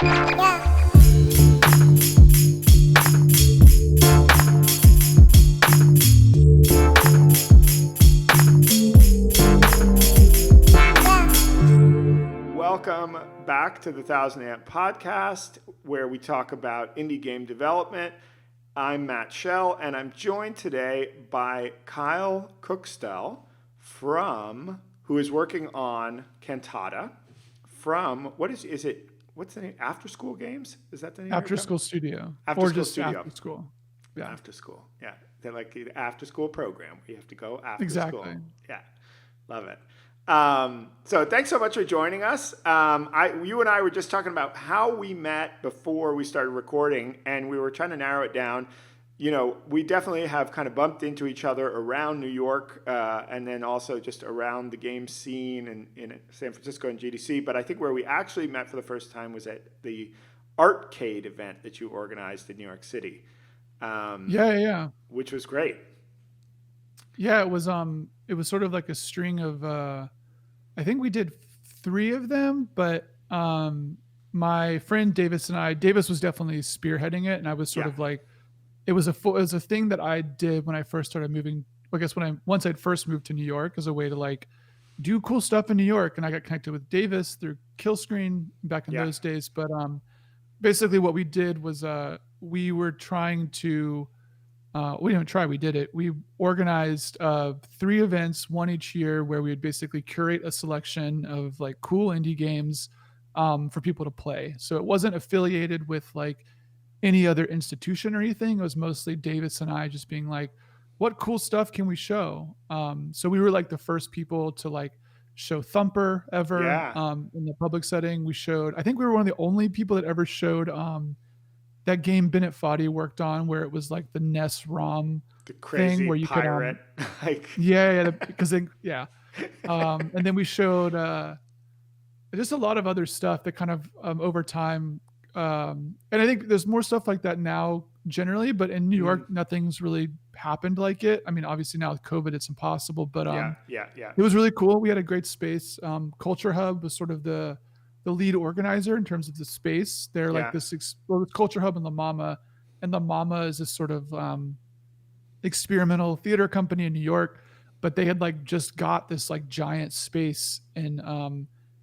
Welcome back to the 1000 Amp Podcast, where we talk about indie game development. I'm Matt Schell, and I'm joined today by Kyle Kukshtel who is working on Cantata from, what's the name? After School Games? Is that the name? After School Studio. After School just Studio. After School. Yeah. After School. Yeah. They're like the after school program where you have to go after Exactly. school. Yeah. Love it. So thanks so much for joining us. You and I were just talking about how we met before we started recording, and we were trying to narrow it down. You know, we definitely have kind of bumped into each other around New York, and then also just around the game scene in San Francisco and GDC. But I think where we actually met for the first time was at the Artcade event that you organized in New York City. Yeah. Which was great. Yeah, it was sort of like a string of I think we did 3 of them, but my friend Davis was definitely spearheading it, and I was sort of like, it was a thing that I did when I first started moving. I guess once I'd first moved to New York as a way to like do cool stuff in New York, and I got connected with Davis through Killscreen back in those days. But basically what we did was we were trying to we didn't try, we did it. We organized 3 events, one each year, where we would basically curate a selection of like cool indie games for people to play. So it wasn't affiliated with like any other institution or anything. It was mostly Davis and I just being like, what cool stuff can we show? So we were like the first people to like show Thumper ever in the public setting. I think we were one of the only people that ever showed that game Bennett Foddy worked on, where it was like the NES ROM thing where you pirate. could and then we showed just a lot of other stuff that kind of over time and I think there's more stuff like that now generally, but in New York nothing's really happened like it. I mean, obviously now with COVID it's impossible, but it was really cool. We had a great space. Culture Hub was sort of the lead organizer in terms of the space. They're like this Culture Hub and La Mama is this sort of experimental theater company in New York, but they had like just got this like giant space in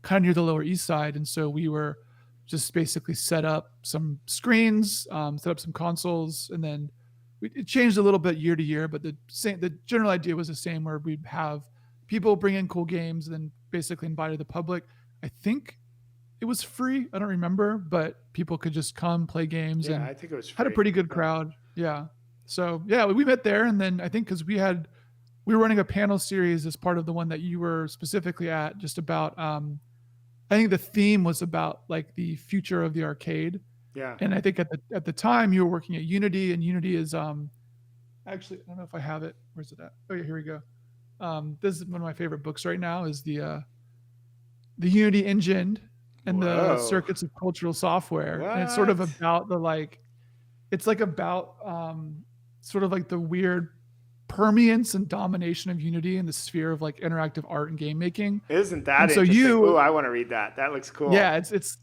kind of near the Lower East Side, and so we were just basically set up some screens, set up some consoles, and then it changed a little bit year to year, but the general idea was the same, where we'd have people bring in cool games and then basically invited the public. I think it was free. I don't remember, but people could just come play games. Yeah, and I think it was free. Had a pretty good crowd. Yeah. So yeah, we met there, and then I think because we were running a panel series as part of the one that you were specifically at, just about I think the theme was about like the future of the arcade. Yeah. And I think at the time you were working at Unity, and Unity is actually, I don't know if I have it. Where's it at? Oh yeah, here we go. This is one of my favorite books right now, is the Unity engine and the circuits of cultural software. What? And it's sort of about sort of like the weird permeance and domination of Unity in the sphere of like interactive art and game making. Isn't that interesting? I want to read that. That looks cool. Yeah, it's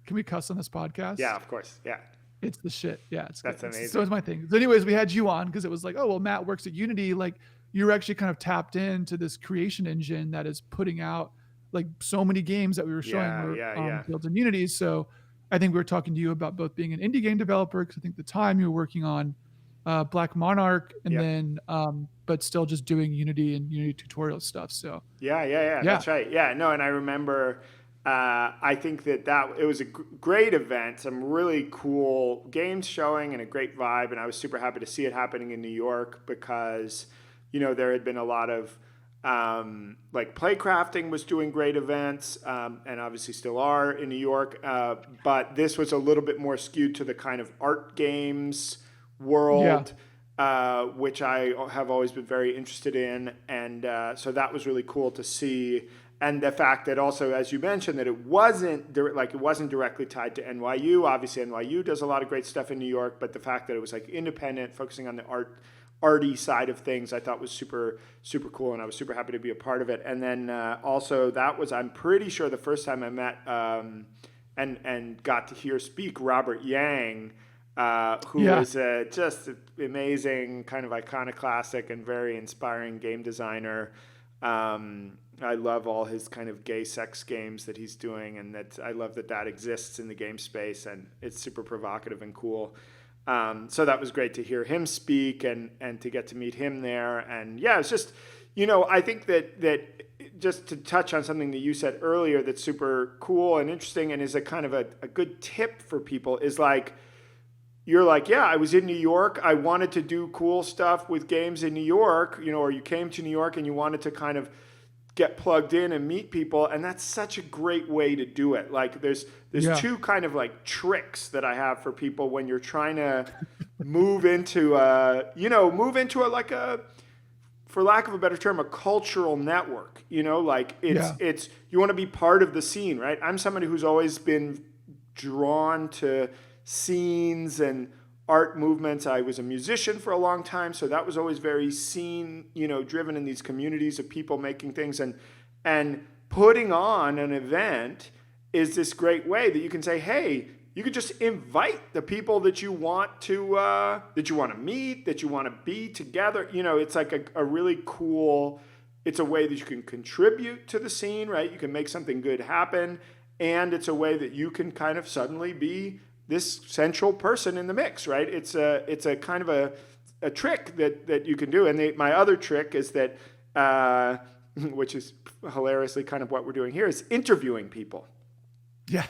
can we cuss on this podcast? Yeah, of course. Yeah. It's the shit. Yeah, That's amazing. So it's my thing. So anyways, we had you on because it was like, oh, well, Matt works at Unity. Like, you're actually kind of tapped into this creation engine that is putting out like so many games that we were showing were built in Unity. So I think we were talking to you about both being an indie game developer, because I think at the time you were working on Black Monarch, and then but still just doing Unity and Unity tutorial stuff. So yeah, that's right. Yeah, no, and I remember I think that it was a great event, some really cool games showing and a great vibe, and I was super happy to see it happening in New York, because there had been a lot of like Playcrafting was doing great events, and obviously still are in New York, but this was a little bit more skewed to the kind of art games world, which I have always been very interested in, and so that was really cool to see. And the fact that also, as you mentioned, that it wasn't directly tied to NYU. Obviously, NYU does a lot of great stuff in New York, but the fact that it was like independent, focusing on the arty side of things, I thought was super, super cool, and I was super happy to be a part of it. And then also that was, I'm pretty sure, the first time I met and got to hear speak Robert Yang, who Yeah. is just an amazing, kind of iconoclastic and very inspiring game designer. I love all his kind of gay sex games that he's doing, and that I love that that exists in the game space, and it's super provocative and cool. So that was great to hear him speak and to get to meet him there. And yeah, it's just, I think that just to touch on something that you said earlier that's super cool and interesting and is a kind of a good tip for people is like, you're like, yeah, I was in New York. I wanted to do cool stuff with games in New York, or you came to New York and you wanted to kind of get plugged in and meet people, and that's such a great way to do it. Like there's Yeah. two kind of like tricks that I have for people when you're trying to move into like a, for lack of a better term, a cultural network. Like Yeah. it's you want to be part of the scene, right? I'm somebody who's always been drawn to scenes and art movements. I was a musician for a long time, so that was always very scene, driven in these communities of people making things, and putting on an event is this great way that you can say, hey, you could just invite the people that you want to meet, that you want to be together. It's like a really cool. It's a way that you can contribute to the scene, right? You can make something good happen, and it's a way that you can kind of suddenly be this central person in the mix, right? It's a kind of a trick that you can do. And my other trick is that, which is hilariously kind of what we're doing here, is interviewing people. Yeah.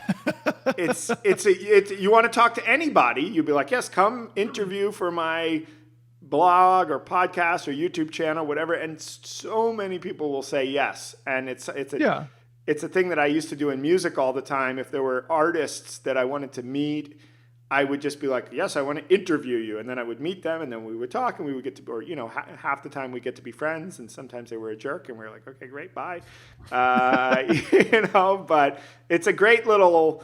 It's you want to talk to anybody, you'd be like, yes, come interview for my blog or podcast or YouTube channel, whatever. And so many people will say yes. And it's Yeah. a thing that I used to do in music all the time. If there were artists that I wanted to meet, I would just be like, yes, I want to interview you. And then I would meet them, and then we would talk, and we would get to, or, half the time we get to be friends, and sometimes they were a jerk, and we were like, okay, great, bye. But it's a great little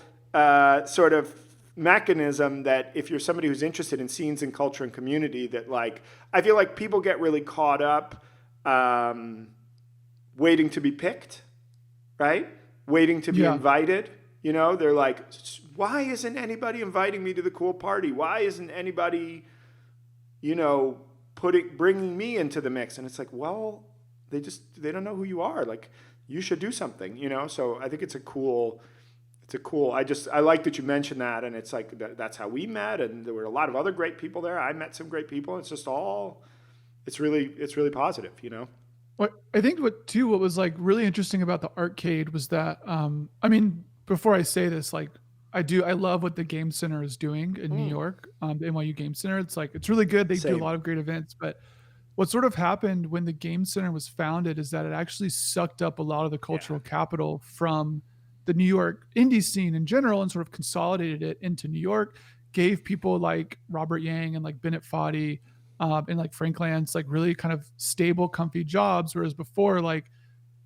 sort of mechanism that if you're somebody who's interested in scenes and culture and community, that like, I feel like people get really caught up waiting to be picked, right? Waiting to be Yeah. invited. They're like, why isn't anybody inviting me to the cool party? Why isn't anybody, bringing me into the mix? And it's like, well, they don't know who you are. Like, you should do something, So I think it's a cool. I like that you mentioned that, and it's like that's how we met, and there were a lot of other great people there. I met some great people. It's just it's really positive, What I think what was like really interesting about the arcade was that I mean, before I say this, like I love what the Game Center is doing in New York, the NYU Game Center. It's really good. They do a Same. lot of great events, but what sort of happened when the Game Center was founded is that it actually sucked up a lot of the Yeah. cultural capital from the New York indie scene in general and sort of consolidated it into New York, gave people like Robert Yang and like Bennett Foddy and like Frank Lance like really kind of stable, comfy jobs. Whereas before, like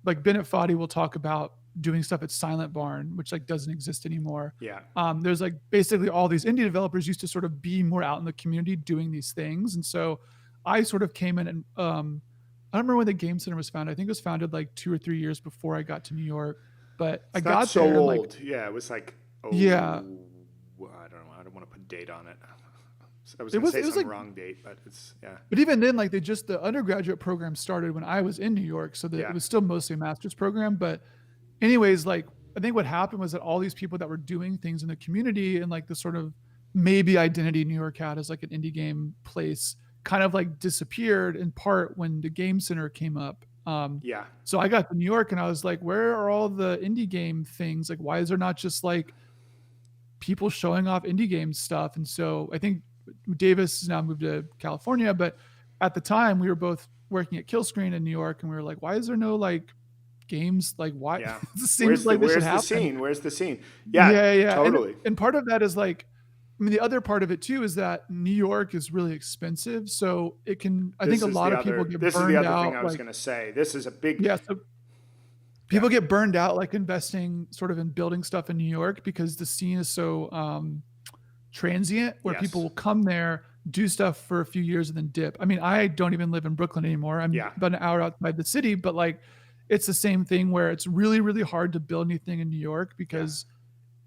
Bennett Foddy will talk about doing stuff at Silent Barn, which like doesn't exist anymore. Yeah. There's like basically all these indie developers used to sort of be more out in the community doing these things. And so I sort of came in and I don't remember when the Game Center was founded. I think it was founded like 2 or 3 years before I got to New York. But I It's not got so there and old. like, Yeah, it was like, yeah, I don't know. I don't want to put a date on it. I was it going to was say it was some like, wrong date, but it's, yeah. but even then, like the undergraduate program started when I was in New York, so that Yeah. it was still mostly a master's program. But anyways, like I think what happened was that all these people that were doing things in the community and like the sort of maybe identity New York had as like an indie game place kind of like disappeared in part when the Game Center came up. Yeah. So I got to New York and I was like, where are all the indie game things? Like, why is there not just like people showing off indie game stuff? And so I think Davis has now moved to California, but at the time we were both working at Killscreen in New York, and we were like, why is there no like games? Like, why? Yeah. It seems like this should happen. Where's the scene? Yeah, Yeah, yeah. totally. And part of that is like, I mean, the other part of it too is that New York is really expensive. So it can, I think a lot of people get This is the burned other thing out. I was Like, going to say. This is a big, yeah. So yeah. people get burned out like investing sort of in building stuff in New York because the scene is so transient, where Yes. people will come there, do stuff for a few years and then dip. I mean, I don't even live in Brooklyn anymore. I'm Yeah. about an hour outside the city, but like it's the same thing where it's really, really hard to build anything in New York because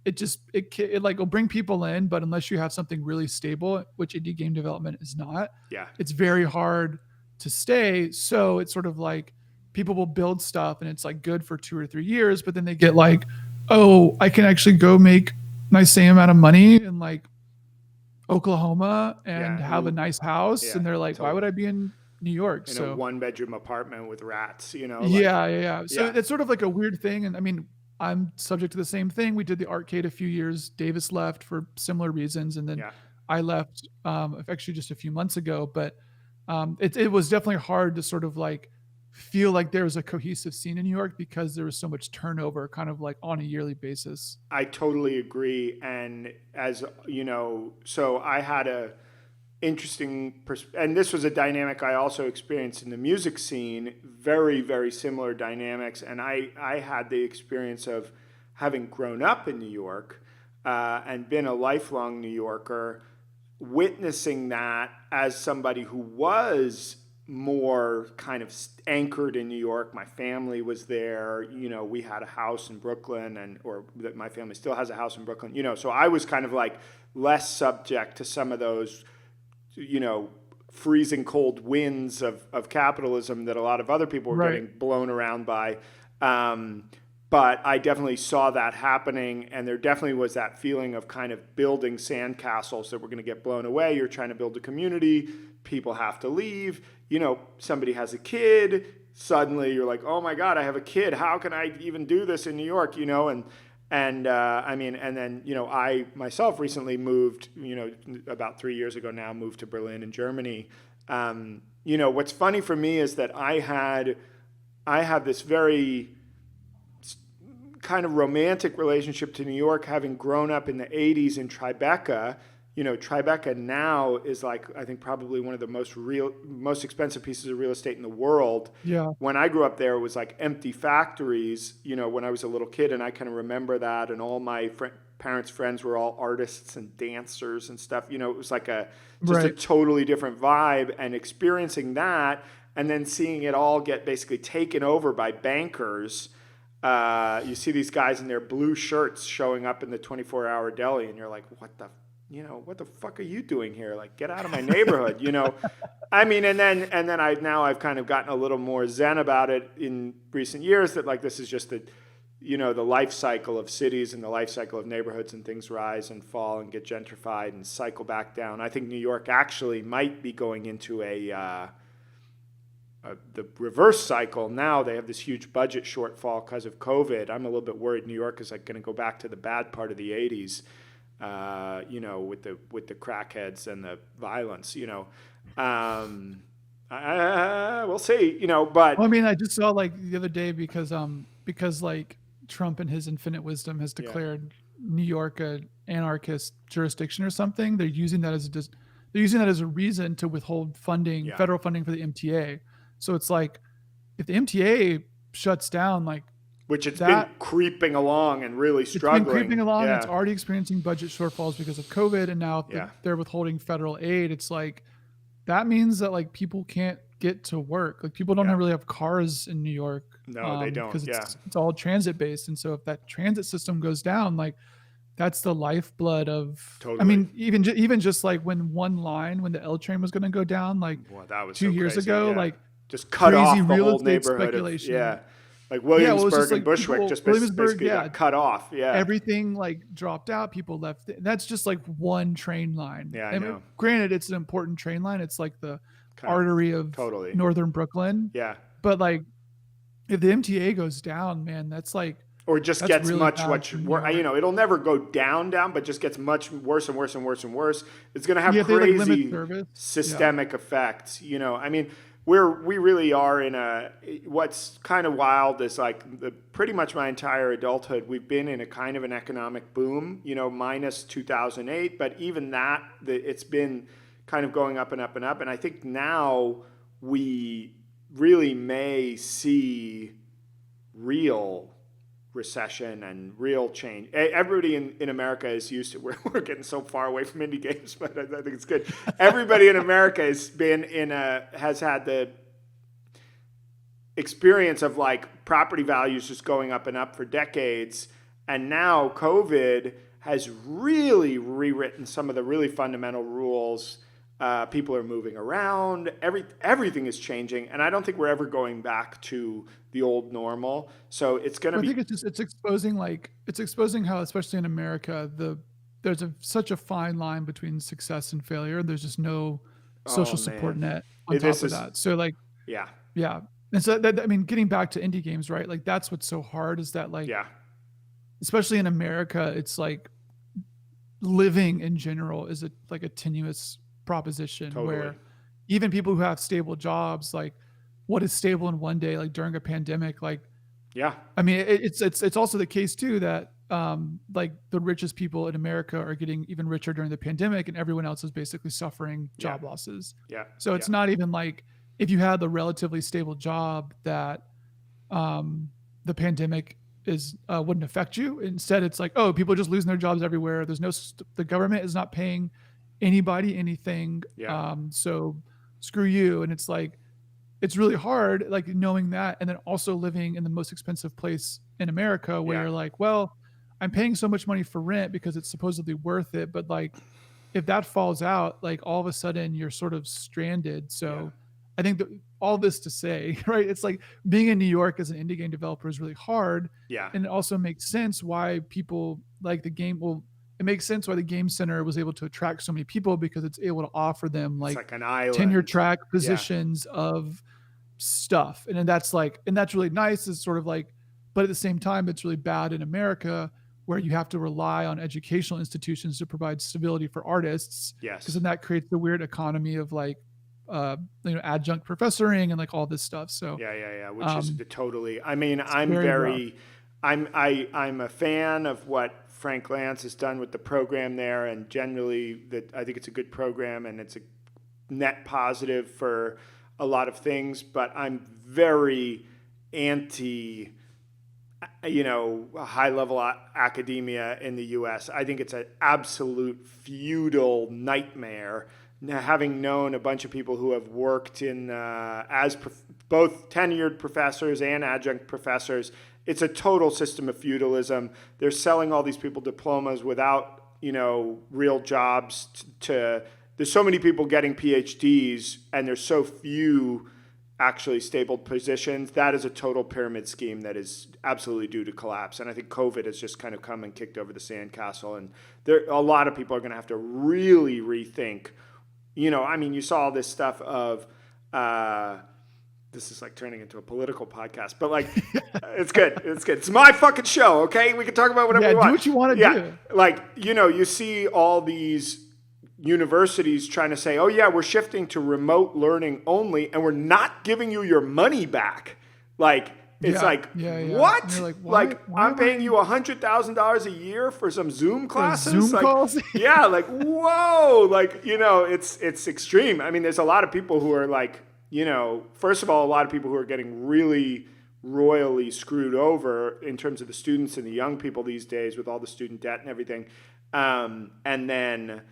it like will bring people in, but unless you have something really stable, which indie game development is not, Yeah. it's very hard to stay. So it's sort of like people will build stuff and it's like good for 2 or 3 years, but then they get like, oh, I can actually go make nice same amount of money in like Oklahoma and Yeah. have a nice house. Yeah. And they're like, why would Totally. I be in New York? In a So 1-bedroom apartment with rats, like, yeah. So yeah. it's sort of like a weird thing. And I mean, I'm subject to the same thing. We did the arcade a few years. Davis left for similar reasons, and then Yeah. I left actually just a few months ago. But it was definitely hard to sort of like feel like there was a cohesive scene in New York because there was so much turnover, kind of like on a yearly basis. I totally agree. And as you know, so I had a interesting and this was a dynamic I also experienced in the music scene, very, very similar dynamics. And I had the experience of having grown up in New York and been a lifelong New Yorker, witnessing that as somebody who was more kind of anchored in New York. My family was there. We had a house in Brooklyn, or that my family still has a house in Brooklyn. So I was kind of like less subject to some of those, freezing cold winds of capitalism that a lot of other people were Right. getting blown around by. But I definitely saw that happening, and there definitely was that feeling of kind of building sandcastles that were going to get blown away. You're trying to build a community, people have to leave. Somebody has a kid, suddenly you're like, oh my God, I have a kid. How can I even do this in New York? I myself recently moved, about 3 years ago now, moved to Berlin in Germany. What's funny for me is that I have this very kind of romantic relationship to New York, having grown up in the 80s in Tribeca. Tribeca now is like, I think probably one of the most expensive pieces of real estate in the world. Yeah. When I grew up there, it was like empty factories, when I was a little kid, and I kind of remember that. And all my parents' friends were all artists and dancers and stuff. It was like a Right. totally different vibe, and experiencing that and then seeing it all get basically taken over by bankers. You see these guys in their blue shirts showing up in the 24-hour deli, and you're like, what the fuck are you doing here? Like, get out of my neighborhood, I mean, and then I've kind of gotten a little more zen about it in recent years, that like, this is just the life cycle of cities and the life cycle of neighborhoods, and things rise and fall and get gentrified and cycle back down. I think New York actually might be going into the reverse cycle now. They have this huge budget shortfall because of COVID. I'm a little bit worried New York is like going to go back to the bad part of the 80s, with the crackheads and the violence, we'll see, but Well, I mean, I just saw like the other day because like Trump in his infinite wisdom has declared New York a anarchist jurisdiction or something. They're using that as a reason to withhold funding, federal funding for the MTA. So it's like, if the MTA shuts down, like, which it's been creeping along and really struggling. It's been creeping along. And it's already experiencing budget shortfalls because of COVID, and now they're withholding federal aid. It's like, that means that like people can't get to work. Like, people don't really have cars in New York. No, they don't. Because it's all transit based, and so if that transit system goes down, like, that's the lifeblood of. Totally. I mean, even just like when the L train was going to go down, like, that was 2 years ago, like, just cut off the real whole estate neighborhood. Speculation. Like Williamsburg just and Bushwick just basically got cut off. Yeah. Everything like dropped out. People left. That's just like one train line. Yeah, I know. Granted, it's an important train line. It's like the artery of northern Brooklyn. Yeah. But like, if the MTA goes down, man, that's like. Or just gets really much worse. It'll never go down, but just gets much worse and worse and worse and worse. It's going to have crazy systemic effects. I mean, we really are in what's kind of wild is like pretty much my entire adulthood, we've been in a kind of an economic boom, minus 2008. But even that, it's been kind of going up and up and up. And I think now we really may see real recession and real change. Everybody in America is used to, we're getting so far away from indie games, but I think it's good. Everybody in America has had the experience of like property values just going up and up for decades. And now COVID has really rewritten some of the really fundamental rules. People are moving around. Everything is changing, and I don't think we're ever going back to the old normal. So it's going to Well, I be think it's exposing how, especially in America, there's such a fine line between success and failure. There's just no oh social support man, net on this top of is that. So like, yeah, yeah. And so that, I mean, getting back to indie games, right? Like that's what's so hard is that like, yeah, especially in America, it's like living in general is like a tenuous proposition totally, where even people who have stable jobs, like what is stable in one day, like during a pandemic, like yeah, I mean, it's also the case too that like the richest people in America are getting even richer during the pandemic, and everyone else is basically suffering yeah, job losses. yeah, So yeah, it's not even like if you had the relatively stable job that um, the pandemic is wouldn't affect you. Instead, it's like, oh, people are just losing their jobs everywhere. There's no the government is not paying anybody anything. yeah, So screw you. And it's like it's really hard, like knowing that, and then also living in the most expensive place in America, where yeah, you're like, well, I'm paying so much money for rent because it's supposedly worth it, but like if that falls out, like all of a sudden you're sort of stranded. yeah, So I think that all this to say, right? It's like being in New York as an indie game developer is really hard. yeah. And it also makes sense why people like the game. Well, it makes sense why the game center was able to attract so many people because it's able to offer them It's like like an tenure island. track Yeah, positions of stuff. And then that's like, and that's really nice. Is sort of like, but at the same time, it's really bad in America where you have to rely on educational institutions to provide stability for artists, because yes. then that creates the weird economy of like adjunct professoring and like all this stuff. So Yeah, yeah, yeah. Which is um, the totally. I mean, it's very rough. I'm a fan of what Frank Lance has done with the program there, and generally that I think it's a good program and it's a net positive for a lot of things. But I'm very anti, high level academia in the U.S. I think it's an absolute feudal nightmare. Now, having known a bunch of people who have worked in both tenured professors and adjunct professors, it's a total system of feudalism. They're selling all these people diplomas without real jobs. There's so many people getting PhDs, and there's so few actually stable positions. That is a total pyramid scheme that is absolutely due to collapse. And I think COVID has just kind of come and kicked over the sandcastle. And a lot of people are going to have to really rethink. I mean, you saw all this stuff of. This is like turning into a political podcast, but like, it's good. It's good. It's my fucking show, okay? We can talk about whatever Yeah, we want. do what you want to Yeah, do. like you see all these universities trying to say, oh yeah, we're shifting to remote learning only, and we're not giving you your money back. Like, it's Yeah, like, yeah, yeah. And what? you're like, why? Like, Why I'm am paying I you $100,000 a year for some Zoom for classes? Zoom Like, calls? yeah, like, whoa. Like, it's extreme. I mean, there's a lot of people who are like, first of all, a lot of people who are getting really royally screwed over in terms of the students and the young people these days with all the student debt and everything. And then,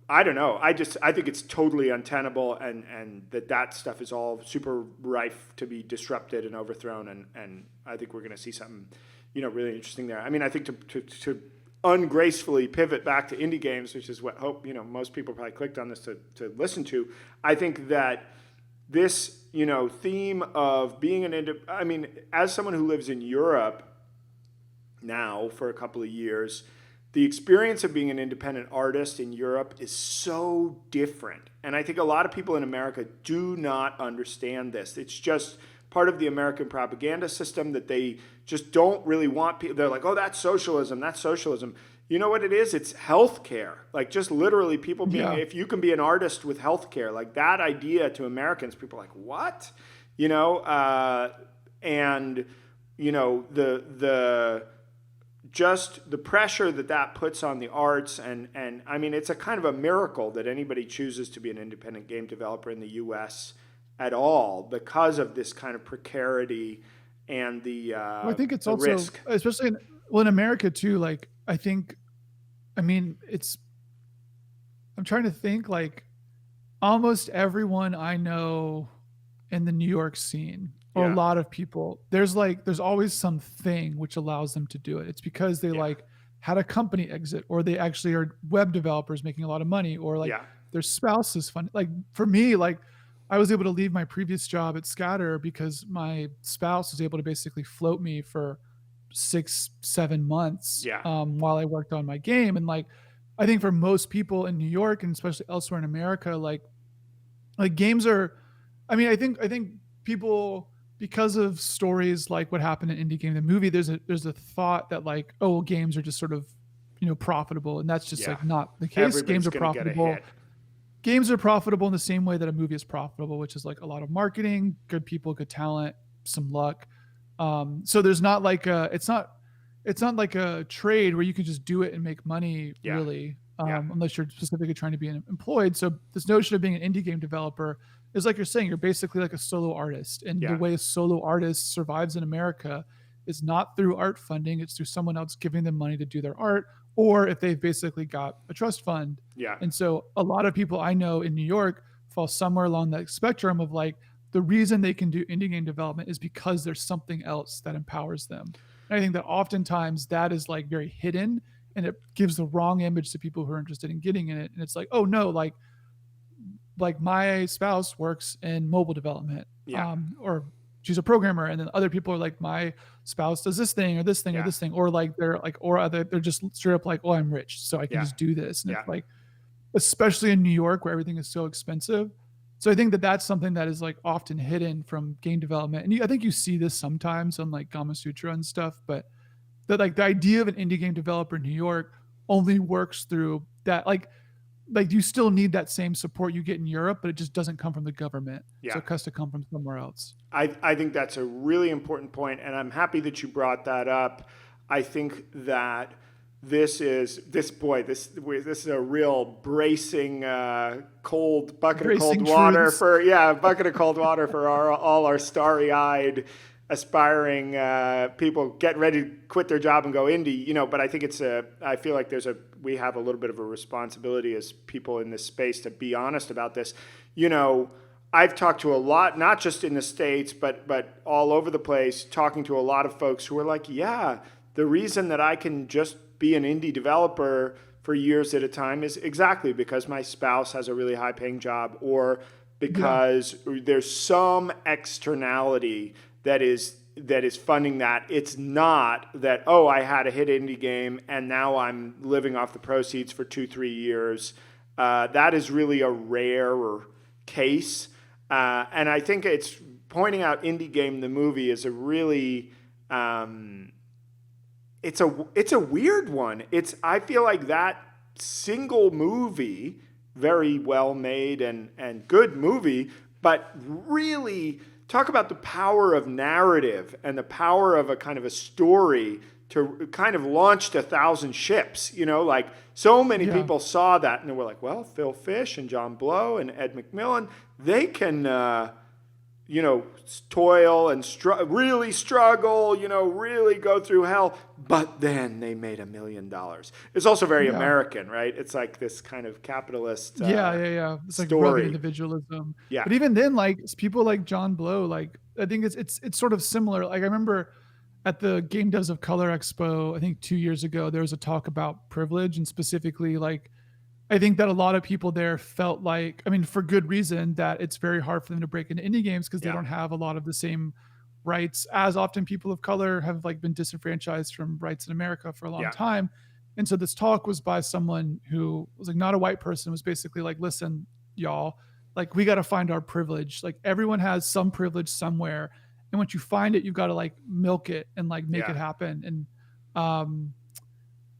I don't know. I think it's totally untenable, and that stuff is all super rife to be disrupted and overthrown. And I think we're going to see something, really interesting there. I mean, I think to ungracefully pivot back to indie games, which is what hope most people probably clicked on this to listen to. I think that this theme of being I mean, as someone who lives in Europe now for a couple of years, the experience of being an independent artist in Europe is so different. And I think a lot of people in America do not understand this. It's just part of the American propaganda system that they just don't really want people. They're like, oh, that's socialism. That's socialism. You know what it is? It's healthcare. Like, just literally people being, Yeah. if you can be an artist with healthcare, like that idea to Americans, people are like, what? And the just the pressure that puts on the arts, and I mean, it's a kind of a miracle that anybody chooses to be an independent game developer in the U.S. at all, because of this kind of precarity and Well, I think it's the also, risk. especially in America too. Like, I mean, I'm trying to think. Like, almost everyone I know in the New York scene or a Yeah. lot of people, there's always something which allows them to do it. It's because they Yeah. like had a company exit, or they actually are web developers making a lot of money, or like Yeah. their spouse is fun. Like for me, like I was able to leave my previous job at Scatter because my spouse was able to basically float me for 6 7 months Yeah. while I worked on my game. And like I think for most people in New York and especially elsewhere in America, like games are, I think people, because of stories like what happened in Indie Game the movie, there's a thought that like, oh well, games are just sort of profitable, and that's just Yeah. like not the case. Games Everybody's are going to get a profitable. hit. Games are profitable in the same way that a movie is profitable, which is like a lot of marketing, good people, good talent, some luck. So there's not like it's not like a trade where you can just do it and make money Yeah. really, Yeah. unless you're specifically trying to be employed. So this notion of being an indie game developer is like you're saying, you're basically like a solo artist, and the Yeah. way a solo artist survives in America is not through art funding; it's through someone else giving them money to do their art, or if they've basically got a trust fund. Yeah. And so a lot of people I know in New York fall somewhere along that spectrum of like, the reason they can do indie game development is because there's something else that empowers them. And I think that oftentimes that is like very hidden, and it gives the wrong image to people who are interested in getting in it. And it's like, oh no, like my spouse works in mobile development, Yeah. or she's a programmer, and then other people are like, my spouse does this thing or this thing or Yeah. this thing, or like they're like, or other, they're just straight up like, oh, I'm rich, so I can Yeah. just do this. And Yeah. it's like, especially in New York where everything is so expensive. So I think that that's something that is like often hidden from game development. And I think you see this sometimes on like Gama Sutra and stuff, but that like the idea of an indie game developer in New York only works through that. Like you still need that same support you get in Europe, but it just doesn't come from the government. So Yeah. it has to come from somewhere else. I think that's a really important point, and I'm happy that you brought that up. I think that this is a real bracing cold bucket of Bracing cold water truths. for a bucket of cold water for all our starry-eyed aspiring people getting ready to quit their job and go indie. But I think I feel like we have a little bit of a responsibility as people in this space to be honest about this. I've talked to a lot, not just in the States, but all over the place, talking to a lot of folks who are like, yeah, the reason that I can just be an indie developer for years at a time is exactly because my spouse has a really high paying job, or Yeah. because there's some externality that is funding that. It's not that, oh, I had a hit indie game and now I'm living off the proceeds for 2-3 years. That is really a rare case. And I think it's pointing out Indie Game the movie is a really it's a weird one. I feel like that single movie, very well made and good movie, but really talk about the power of narrative and the power of a kind of a story to kind of launched 1,000 ships. Like so many Yeah. people saw that and they were like, well, Phil Fish and John Blow and Ed McMillan, they can toil and really struggle, really go through hell, but then they made $1 million. It's also very Yeah. American, right? It's like this kind of capitalist Yeah. It's like rugged story. individualism. Yeah. But even then, like people like John Blow, like I think it's sort of similar. Like I remember at the Game Devs of Color Expo, I think 2 years ago, there was a talk about privilege, and specifically like I think that a lot of people there felt like, I mean, for good reason, that it's very hard for them to break into indie games because they Yeah. don't have a lot of the same rights as often people of color have like been disenfranchised from rights in America for a long Yeah. time. And so this talk was by someone who was like not a white person, was basically like, listen, y'all, like we got to find our privilege. Like everyone has some privilege somewhere. And once you find it, you've got to like milk it and like make Yeah. it happen. And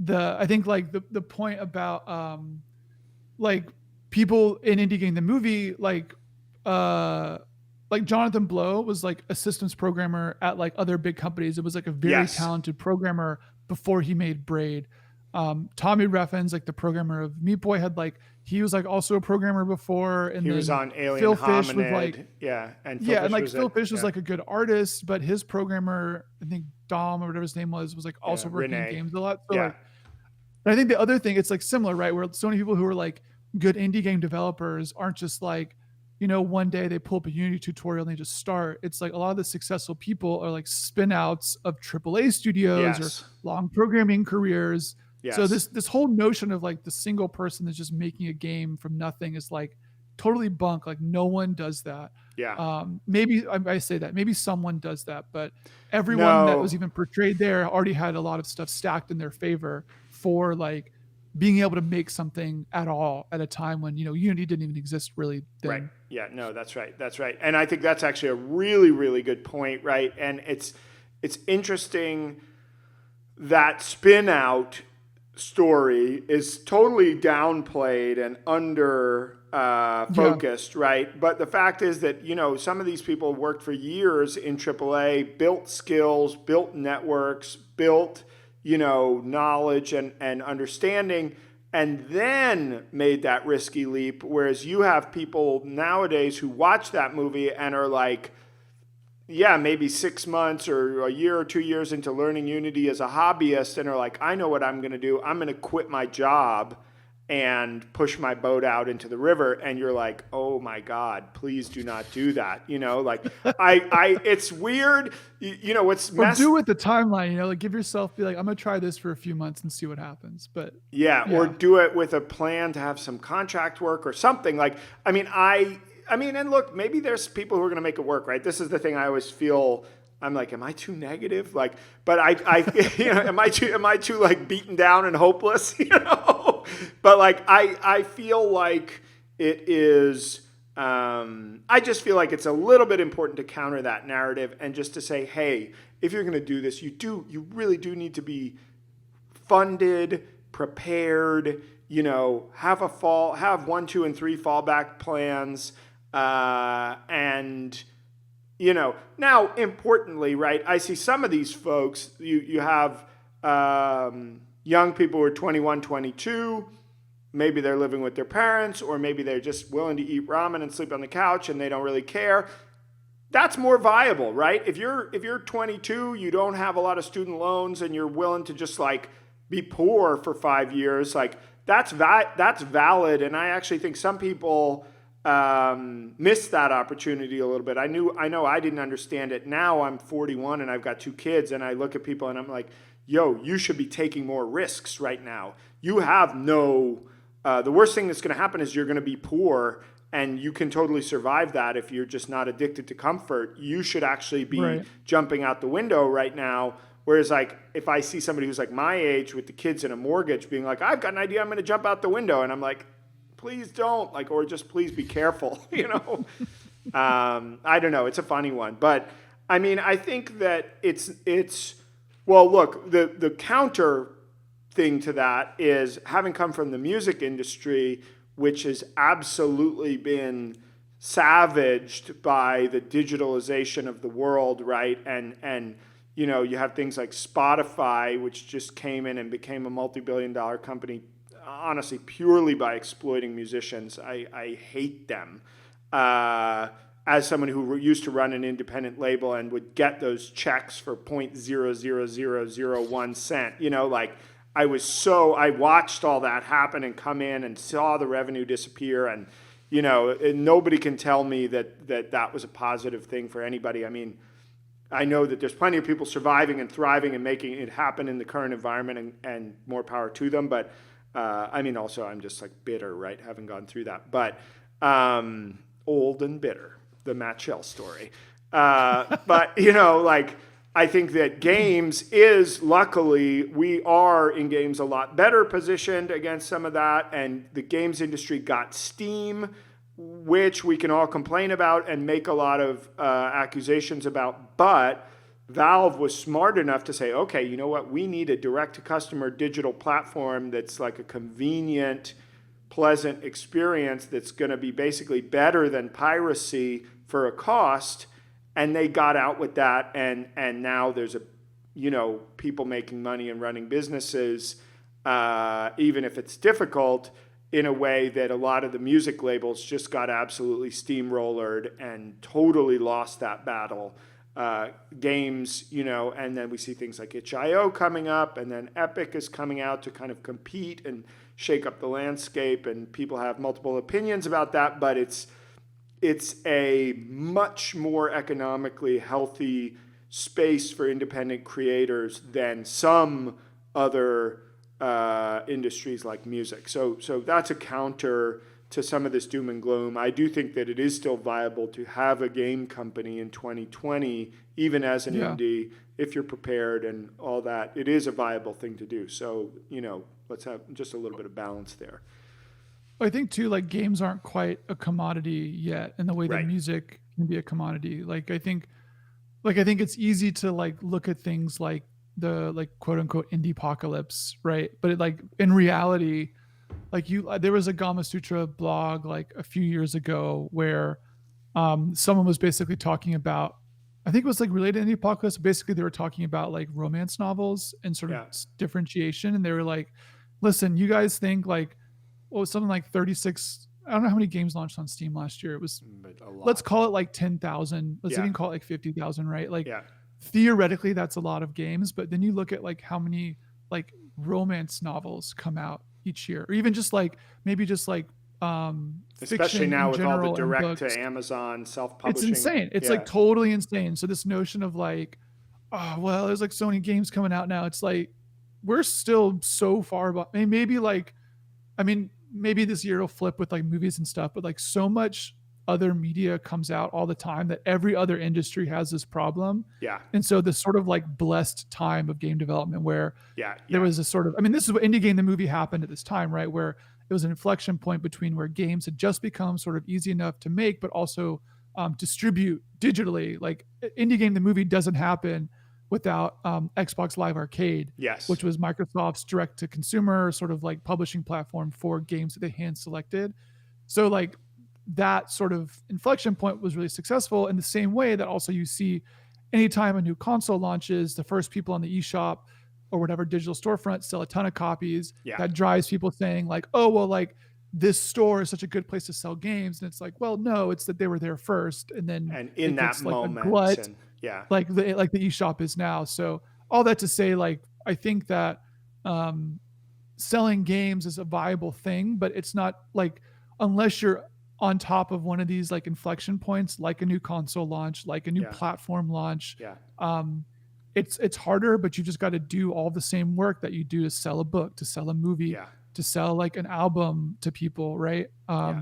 I think like the point about like people in Indie Game the movie, like Jonathan Blow was like a systems programmer at like other big companies. It was like a very Yes. talented programmer before he made Braid. Tommy Reffens, like the programmer of Meat Boy, he was like also a programmer before, and He then was on Alien Phil Hominid. Fish was like, And yeah, and like was Phil Fish was yeah. like a good artist, but his programmer, I think Dom or whatever his name was like also Yeah, working in Renee. games a lot. So Yeah. like, and I think the other thing, it's like similar, right? Where so many people who are like good indie game developers aren't just like one day they pull up a Unity tutorial and they just start. It's like a lot of the successful people are like spin-outs of AAA studios or Yes. long programming careers. So Yes. this whole notion of like the single person that's just making a game from nothing is like totally bunk. Like no one does that. Yeah. Maybe I say that maybe someone does that, but everyone that was No. even portrayed there already had a lot of stuff stacked in their favor for like being able to make something at all at a time when Unity didn't even exist really Right. then. Yeah. No, that's right. That's right. And I think that's actually a really, really good point. Right. And it's interesting that spin out story is totally downplayed and under Yeah, focused, right? But the fact is that some of these people worked for years in AAA, built skills, built networks, built knowledge and understanding, and then made that risky leap. Whereas you have people nowadays who watch that movie and are like, yeah, maybe 6 months or a year or 2 years into learning Unity as a hobbyist and are like, I know what I'm going to do. I'm going to quit my job and push my boat out into the river. And you're like, oh my God, please do not do that. It's weird. What's or messed. do it the timeline. Like give yourself be like I'm gonna try this for a few months and see what happens. But Yeah, or yeah, do it with a plan to have some contract work or something. Like, I mean, and look, maybe there's people who are going to make it work, right? This is the thing I always feel. I'm like, am I too negative? Like, but am I too like beaten down and hopeless? But like, I feel like it is. I just feel like it's a little bit important to counter that narrative and just to say, hey, if you're going to do this, you really do need to be funded, prepared, have 1, 2, and 3 fallback plans, and now importantly, right? I see some of these folks. You have young people who are 21, 22. Maybe they're living with their parents, or maybe they're just willing to eat ramen and sleep on the couch, and they don't really care. That's more viable, right? If you're 22, you don't have a lot of student loans, and you're willing to just like be poor for 5 years, like that's valid. And I actually think some people miss that opportunity a little bit. I know I didn't understand it. Now I'm 41 and I've got 2 kids, and I look at people and I'm like, yo, you should be taking more risks right now. You have no. The worst thing that's going to happen is you're going to be poor, and you can totally survive that if you're just not addicted to comfort. You should actually be right. jumping out the window right now. Whereas, like, if I see somebody who's like my age with the kids and a mortgage being like, I've got an idea, I'm going to jump out the window. And I'm like, please don't, like, or just please be careful, I don't know. It's a funny one. But, I mean, I think that well, look, the counter thing to that is having come from the music industry, which has absolutely been savaged by the digitalization of the world, right? And you have things like Spotify, which just came in and became a multi-billion-dollar company, honestly, purely by exploiting musicians. I hate them. As someone who used to run an independent label and would get those checks for 0.00001 cent, I watched all that happen and come in and saw the revenue disappear, and nobody can tell me that was a positive thing for anybody. I mean, I know that there's plenty of people surviving and thriving and making it happen in the current environment, and more power to them. But I mean, also I'm just like bitter, right, having gone through that. But old and bitter, the Matt Shell story. But I think that games is, luckily, we are in games a lot better positioned against some of that. And the games industry got Steam, which we can all complain about and make a lot of accusations about. But Valve was smart enough to say, okay, you know what? We need a direct-to-customer digital platform that's like a convenient, pleasant experience that's going to be basically better than piracy for a cost. And they got out with that, and now there's people making money and running businesses, even if it's difficult, in a way that a lot of the music labels just got absolutely steamrollered and totally lost that battle. Games, and then we see things like itch.io coming up, and then Epic is coming out to kind of compete and shake up the landscape, and people have multiple opinions about that, but it's it's a much more economically healthy space for independent creators than some other industries like music. So that's a counter to some of this doom and gloom. I do think that it is still viable to have a game company in 2020, even as an Yeah. indie, if you're prepared and all that. It is a viable thing to do. So, let's have just a little bit of balance there. I think too, like games aren't quite a commodity yet in the way that Right. music can be a commodity. Like I think it's easy to like look at things like the like quote unquote indie apocalypse, right? But like in reality, like there was a Gama Sutra blog like a few years ago where someone was basically talking about, I think it was like related to the apocalypse. Basically, they were talking about like romance novels and sort of Yeah. differentiation, and they were like, "Listen, you guys think like, well, something like 36. I don't know how many games launched on Steam last year. It was, But a let's lot. call it like 10,000. Let's Yeah. even call it like 50,000, right? Like Yeah. theoretically, that's a lot of games, but then you look at like how many like romance novels come out each year, or even just like maybe just like Especially fiction now in with all the general and direct to books. Amazon It's self-publishing. insane. It's like Yeah. totally insane. So this notion of like, oh well, there's like so many games coming out now. It's like we're still so far, but maybe like, I mean, maybe this year will flip with like movies and stuff, but like so much other media comes out all the time that every other industry has this problem. Yeah. And so this sort of like blessed time of game development where Yeah. there Yeah. was a sort of, I mean, this is what Indie Game the movie happened at this time, right? Where it was an inflection point between where games had just become sort of easy enough to make, but also distribute digitally. Like Indie Game the movie doesn't happen without Xbox Live Arcade, Yes. which was Microsoft's direct to consumer sort of like publishing platform for games that they hand selected. So like that sort of inflection point was really successful in the same way that also you see anytime a new console launches, the first people on the eShop or whatever digital storefront sell a ton of copies. Yeah. That drives people saying like, oh, well, like this store is such a good place to sell games. And it's like, well, no, it's that they were there first. And then And in it that gets like a moment, glut and yeah. like the eShop is now. So all that to say, like, I think that um, selling games is a viable thing, but it's not like unless you're on top of one of these like inflection points, like a new console launch, like a new Yeah. platform launch. Yeah. Um, it's harder, but you just got to do all the same work that you do to sell a book, to sell a movie, Yeah. to sell like an album to people, right? Yeah.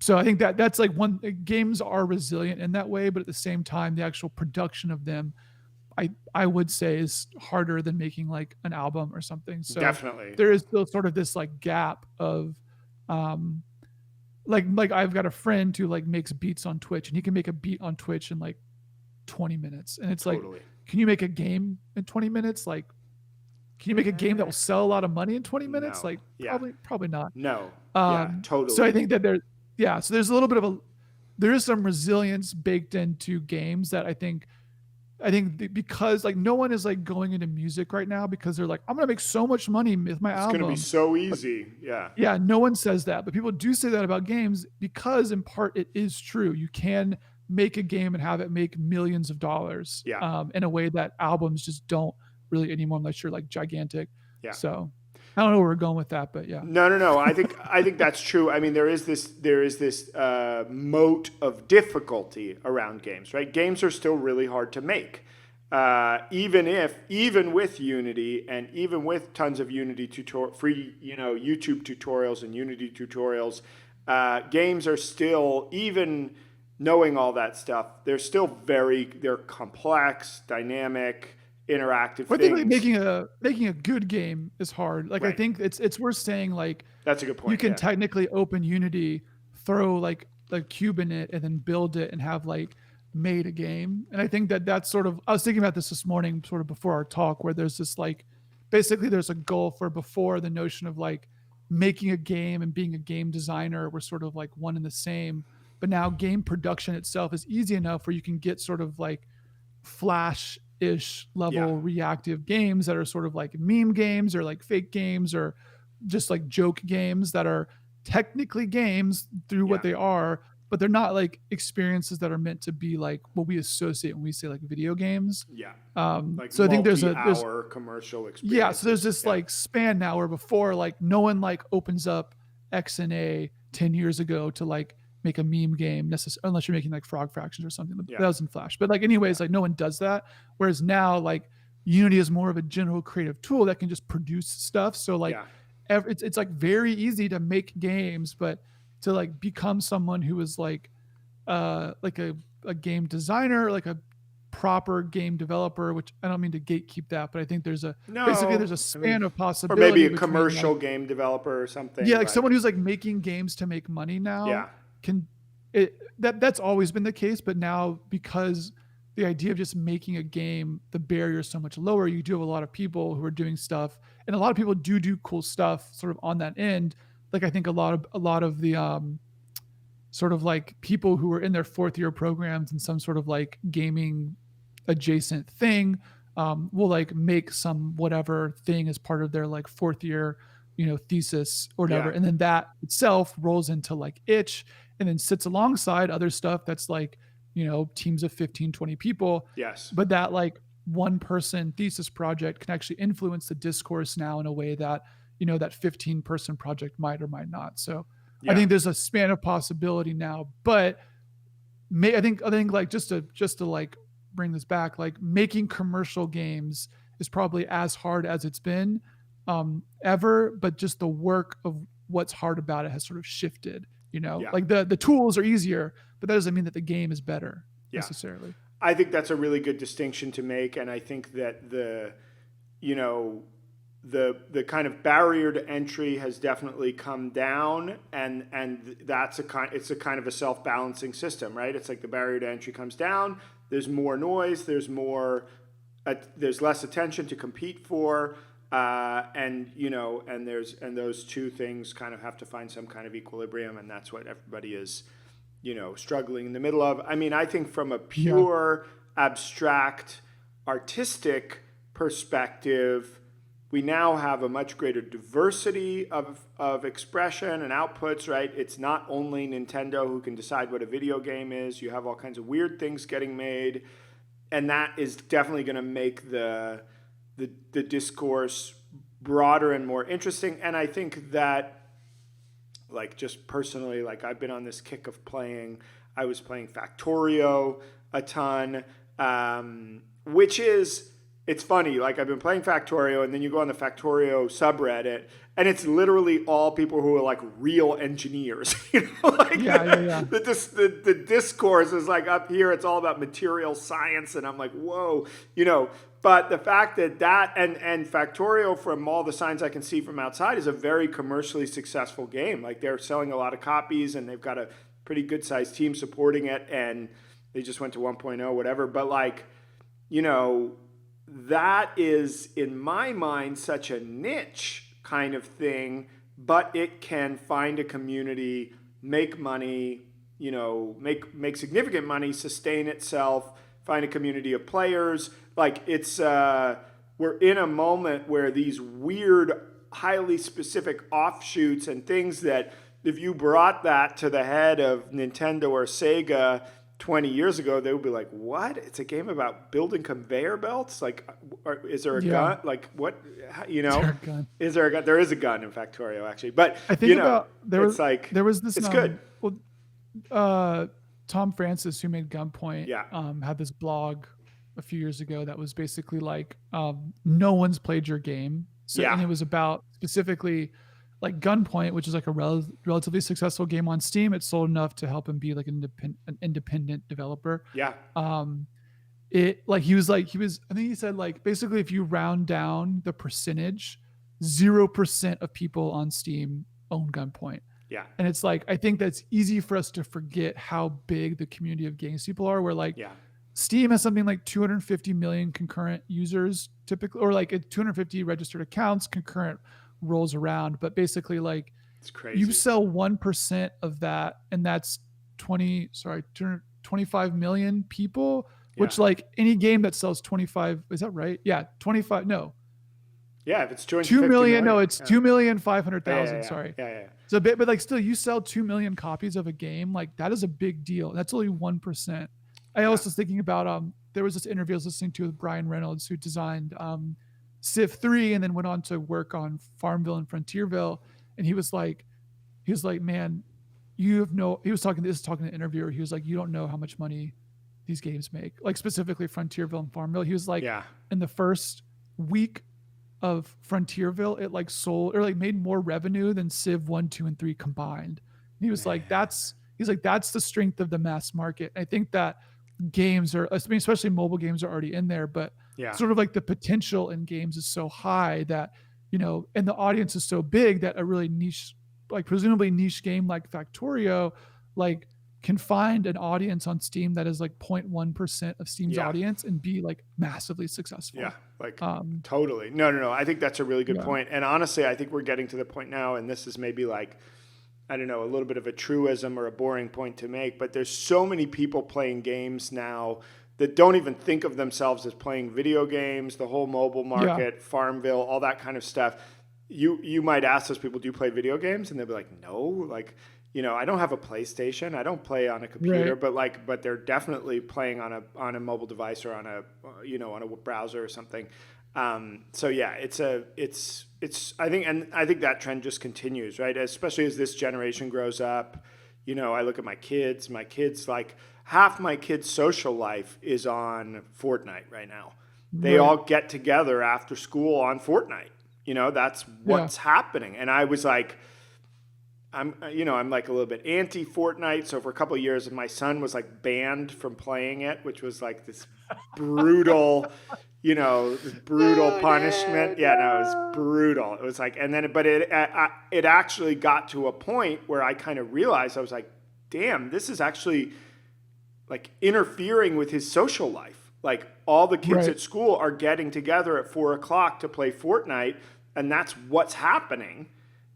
So I think that that's like one, games are resilient in that way, but at the same time, the actual production of them, I would say is harder than making like an album or something. So Definitely. there is still sort of this like gap of um like I've got a friend who like makes beats on Twitch, and he can make a beat on Twitch in like 20 minutes. And it's like, Totally. can you make a game in 20 minutes? Like, can you make a game that will sell a lot of money in 20 minutes? No. Like Yeah. probably not. No. Yeah. So I Totally. think that so there's a little bit of there is some resilience baked into games that I think because like no one is like going into music right now because they're like, I'm gonna make so much money with my It's going to be album. so But easy. Yeah. yeah, no one says that, but people do say that about games because in part it is true. You can make a game and have it make millions of dollars Yeah. in a way that albums just don't really anymore unless you're like gigantic. Yeah. So I don't know where we're going with that, but yeah. No. I think that's true. I mean, there is this moat of difficulty around games, right? Games are still really hard to make, even with Unity and even with tons of Unity free YouTube tutorials and Unity tutorials. Games are still, even knowing all that stuff, they're complex, dynamic, interactive I think like things. making a good game is hard. Like I Right. think it's worth saying like That's a good you point. can Yeah. technically open Unity, throw like a cube in it, and then build it and have like made a game. And I think that that's sort of, I was thinking about this morning, sort of before our talk, where there's this like basically there's a goal for before the notion of like making a game and being a game designer were sort of like one and the same. But now game production itself is easy enough where you can get sort of like flash-ish Yeah. level reactive games that are sort of like meme games or like fake games or just like joke games that are technically games through what Yeah. they are, but they're not like experiences that are meant to be like what we associate when we say like video games. Yeah. Like So I think there's multi-hour commercial experience. yeah, so there's this like span now where before like no one like opens up XNA 10 years ago to like make a meme game unless you're making like Frog Fractions or something. Yeah. That was in Flash. But like anyways, Yeah. like no one does that. Whereas now like Unity is more of a general creative tool that can just produce stuff. So like Yeah. it's like very easy to make games, but to like become someone who is like a game designer, like a proper game developer, which I don't mean to gatekeep that, but I think basically No, there's a I mean, span of or maybe possibility a between commercial like, game developer or yeah, something like like, someone who's like making games to make money now yeah. can that's always been the case, but now because the idea of just making a game, the barrier is so much lower. You do have a lot of people who are doing stuff, and a lot of people do cool stuff sort of on that end. Like I think a lot of the sort of like people who are in their fourth year programs in some sort of like gaming adjacent thing will like make some whatever thing as part of their like fourth year thesis or whatever, Yeah. and then that itself rolls into like itch and then sits alongside other stuff that's like teams of 15, 20 people, Yes. but that like one person thesis project can actually influence the discourse now in a way that that 15-person project might or might not. So I Yeah. think there's a span of possibility now, but I think like just to like bring this back, like making commercial games is probably as hard as it's been ever, but just the work of what's hard about it has sort of shifted. Yeah. Like the tools are easier, but that doesn't mean that the game is better Yeah. necessarily. I think that's a really good distinction to make, and I think that you know, the kind of barrier to entry has definitely come down, and that's it's a kind of a self balancing system, right? It's like the barrier to entry comes down. There's more noise. There's less attention to compete for, and those two things kind of have to find some kind of equilibrium, and that's what everybody is struggling in the middle of. I mean, I think from a Yeah. pure abstract artistic perspective, we now have a much greater diversity of expression and outputs, right? It's not only Nintendo who can decide what a video game is. You have all kinds of weird things getting made, and that is definitely going to make the discourse broader and more interesting. And I think that, like, just personally, like, I've been on this kick of I was playing Factorio a ton, which is, it's funny, like I've been playing Factorio, and then you go on the Factorio subreddit, and it's literally all people who are like real engineers. Like Yeah. the discourse is like up here, it's all about material science, and I'm like, whoa, But the fact that and Factorio, from all the signs I can see from outside, is a very commercially successful game. Like they're selling a lot of copies, and they've got a pretty good sized team supporting it, and they just went to 1.0, whatever. But like, that is, in my mind, such a niche kind of thing, but it can find a community, make money, make significant money, sustain itself, find a community of players. Like we're in a moment where these weird, highly specific offshoots and things that if you brought that to the head of Nintendo or Sega 20 years ago, they would be like, what? It's a game about building conveyor belts? Like, is there a Yeah. gun? Like, what? Is there a gun? Is there a gun? There is a gun in Factorio, actually. But, I think about it's like, there was this it's good. well Tom Francis, who made Gunpoint, Yeah. had this blog a few years ago that was basically like no one's played your game. So Yeah. and it was about specifically like Gunpoint, which is like a relatively successful game on Steam. It sold enough to help him be like an independent developer. Yeah. It like he was I think he said like basically if you round down the percentage, 0% of people on Steam own Gunpoint. Yeah. And it's like I think that's easy for us to forget how big the community of games people are. Where like Yeah. Steam has something like 250 million concurrent users typically, or like 250 registered accounts, concurrent rolls around. But basically, like It's crazy. you sell 1% of that, and that's 25 million people. Which Yeah. like any game that sells 25, is that right? Yeah, 25. No, Yeah. If it's 2 million. No, it's yeah. 2,500,000. Yeah. Sorry. Yeah. So, but like still, you sell 2 million copies of a game, like that is a big deal. That's only 1%. I also was thinking about there was this interview I was listening to with Brian Reynolds, who designed Civ 3 and then went on to work on Farmville and Frontierville, and he was like, man, you have no, he was talking, this is talking to an interviewer. He was like, you don't know how much money these games make, like specifically Frontierville and Farmville. He was like, Yeah. in the first week of Frontierville, it like sold or like made more revenue than Civ 1, 2, and 3 combined. And he was like, Man. he's like, that's the strength of the mass market. I think that games are, I mean, especially mobile games are already in there, but Yeah. sort of like the potential in games is so high that, you know, and the audience is so big that a really niche, like presumably niche game like Factorio, like can find an audience on Steam that is like 0.1% of Steam's Yeah. audience and be like massively Yeah. successful. Like Um, totally. No, no, no. I think that's a really good yeah, point. And honestly, I think we're getting to the point now, and this is maybe like, I don't know, a little bit of a truism or a boring point to make, but there's so many people playing games now that don't even think of themselves as playing video games, the whole mobile yeah, market, Farmville, all that kind of stuff. You might ask those people, do you play video games? And they'll be like, no, like, I don't have a PlayStation. I don't play on a computer, right. but they're definitely playing on a mobile device or on a on a browser or something. So yeah, it's I think that trend just continues, right? Especially as this generation grows up. I look at my kids. My kids, like half my kids' social life is on Fortnite right now. They Right. all get together after school on Fortnite. That's Yeah. what's happening. And I was like, I'm like a little bit anti Fortnite. So for a couple of years, my son was like banned from playing it, which was like this brutal, this brutal No, punishment. no, Yeah, no, it was no. brutal. It was like, and then, but it actually got to a point where I kind of realized I was like, damn, this is actually like interfering with his social life. Like all the kids Right. at school are getting together at 4 o'clock to play Fortnite, and that's what's happening,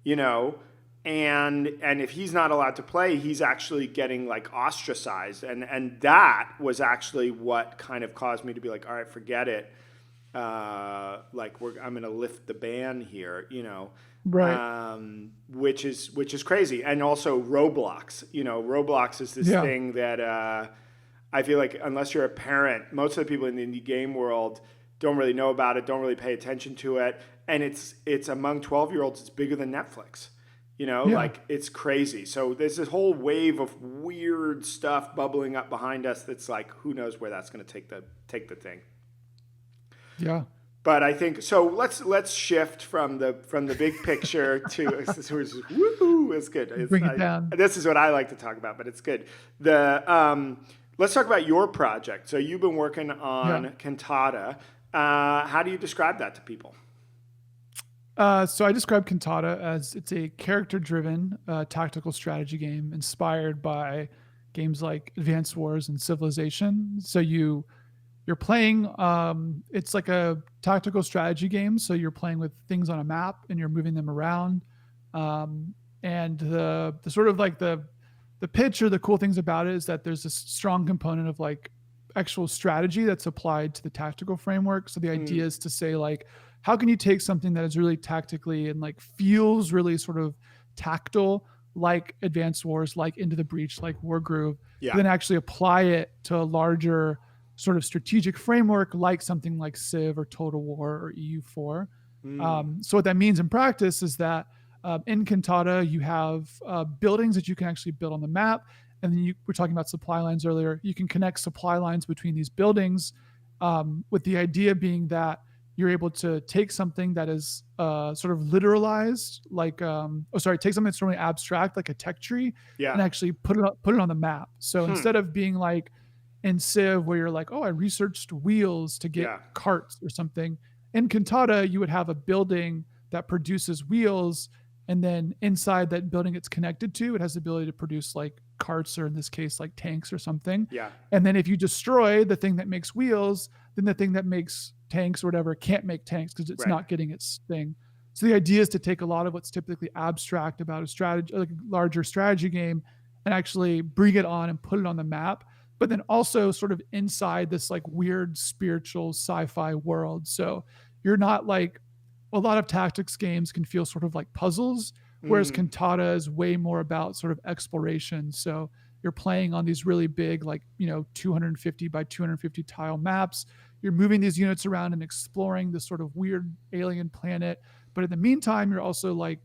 you know. And if he's not allowed to play, he's actually getting like ostracized, and that was actually what kind of caused me to be like, all right, forget it. Like I'm gonna lift the ban here, Right. which is crazy. And also Roblox. Roblox is this Yeah. thing that I feel like unless you're a parent, most of the people in the indie game world don't really know about it, don't really pay attention to it, and it's among 12-year-olds. It's bigger than Netflix. Yeah. Like it's crazy. So there's this whole wave of weird stuff bubbling up behind us. That's like, who knows where that's going to take the thing. Yeah. But I think so. Let's shift from the big picture to woohoo. It's good. Bring it down. This is what I like to talk about, but it's good. Let's talk about your project. So you've been working Yeah. on Cantata. How do you describe that to people? So I describe Cantata as it's a character-driven tactical strategy game inspired by games like Advanced Wars and Civilization. So you're playing. It's like a tactical strategy game. So you're playing with things on a map and you're moving them around. And the sort of like the pitch or the cool things about it is that there's this strong component of like actual strategy that's applied to the tactical framework. So the idea is to say like, how can you take something that is really tactically and like feels really sort of tactile, like Advanced Wars, like Into the Breach, like Wargroove, but Yeah. then actually apply it to a larger sort of strategic framework, like something like Civ or Total War or EU4. Mm. So what that means in practice is that in Cantata, you have buildings that you can actually build on the map. And then we're talking about supply lines earlier. You can connect supply lines between these buildings with the idea being that you're able to take something that is sort of literalized, like, take something that's really abstract, like a tech tree, Yeah. and actually put it on the map. So Hmm. instead of being like in Civ, where you're like, oh, I researched wheels to get Yeah. carts or something, in Cantata, you would have a building that produces wheels, and then inside that building it's connected to, it has the ability to produce like carts, or in this case, like tanks or something. Yeah. And then if you destroy the thing that makes wheels, then the thing that makes tanks or whatever can't make tanks because it's Right. not getting its thing. So the idea is to take a lot of what's typically abstract about a strategy, like a larger strategy game, and actually bring it on and put it on the map, but then also sort of inside this like weird spiritual sci-fi world. So you're not like, a lot of tactics games can feel sort of like puzzles, whereas Mm. Cantata is way more about sort of exploration. So you're playing on these really big, like, 250 by 250 tile maps. You're moving these units around and exploring this sort of weird alien planet. But in the meantime, you're also like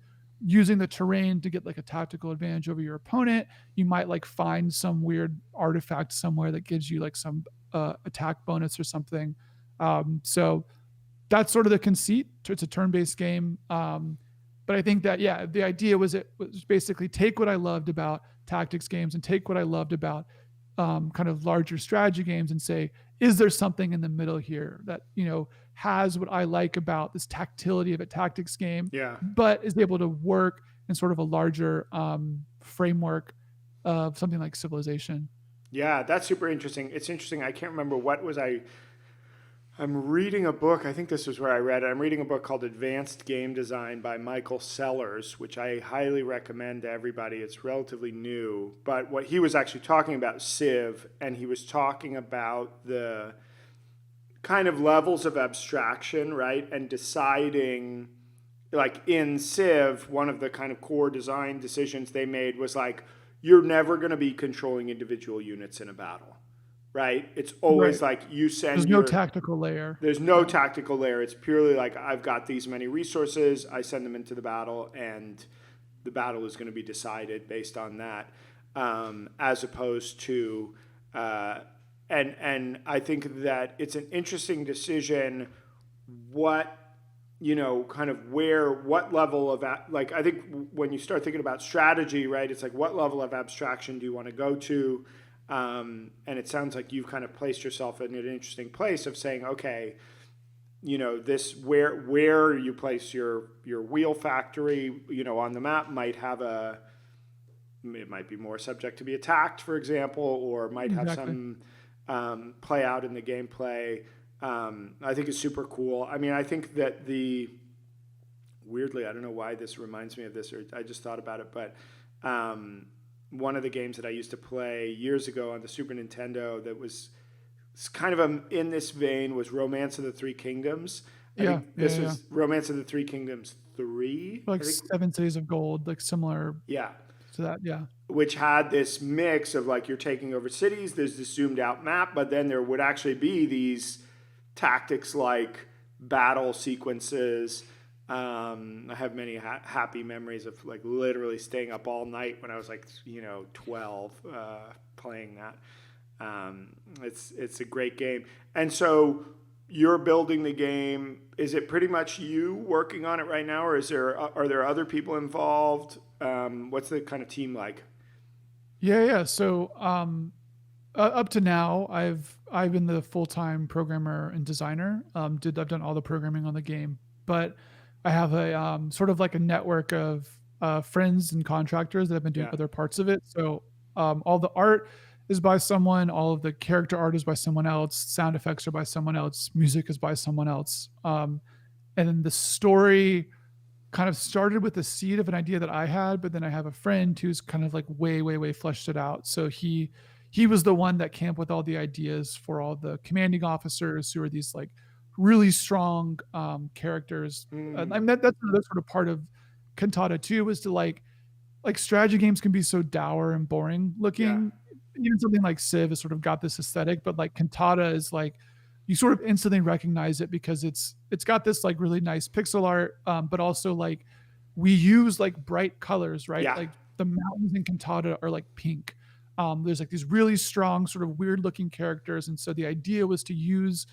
using the terrain to get like a tactical advantage over your opponent. You might like find some weird artifact somewhere that gives you like some attack bonus or something. So that's sort of the conceit. It's a turn-based game. But I think that, yeah, the idea was it was basically take what I loved about tactics games and take what I loved about kind of larger strategy games and say, is there something in the middle here that, has what I like about this tactility of a tactics game, Yeah. but is able to work in sort of a larger framework of something like Civilization. Yeah, that's super interesting. It's interesting. I can't remember what was I'm reading a book. I think this was where I read it. I'm reading a book called Advanced Game Design by Michael Sellers, which I highly recommend to everybody. It's relatively new, but what he was actually talking about Civ, and he was talking about the kind of levels of abstraction, right? And deciding, like in Civ, one of the kind of core design decisions they made was like, you're never going to be controlling individual units in a battle, right? It's Right. always like you There's send no your, tactical layer. there's no Yeah. tactical layer. It's purely like, I've got these many resources, I send them into the battle, and the battle is going to be decided based on that, as opposed to, and I think that it's an interesting decision. What kind of what level of like I think when you start thinking about strategy, right? It's like what level of abstraction do you want to go to? And it sounds like you've kind of placed yourself in an interesting place of saying, okay, this where you place your wheel factory, on the map might have it might be more subject to be attacked, for example, or might have Exactly. some play out in the gameplay. I think is super cool. I mean, I think that weirdly, I don't know why this reminds me of this, or I just thought about it, but one of the games that I used to play years ago on the Super Nintendo that was kind of in this vein was Romance of the Three Kingdoms. I Yeah. think Yeah. this Yeah. was Romance of the Three Kingdoms 3. Like I think, 7 Cities of Gold, like similar yeah, to that. Yeah. which had this mix of like you're taking over cities, there's this zoomed out map, but then there would actually be these tactics like battle sequences. I have many happy memories of like literally staying up all night when I was like 12 playing that. It's a great game, and so you're building the game. Is it pretty much you working on it right now, or are there other people involved? What's the kind of team like? Yeah. Yeah. So up to now, I've been the full-time programmer and designer. I've done all the programming on the game, but I have a sort of like a network of friends and contractors that have been doing Yeah, other parts of it. So all the art is by someone, all of the character art is by someone else, sound effects are by someone else, music is by someone else, and then the story kind of started with the seed of an idea that I had, but then I have a friend who's kind of like way, way, way fleshed it out. So he was the one that came up with all the ideas for all the commanding officers who are these like really strong characters. I mean, that's another sort of part of Cantata too, was to like strategy games can be so dour and boring yeah, looking. Even something like Civ has sort of got this aesthetic, but like Cantata is like you sort of instantly recognize it because it's got this like really nice pixel art, but also like we use like bright colors, right? yeah, Like the mountains in Cantata are like pink. There's like these really strong, sort of weird looking characters, and so the idea was to use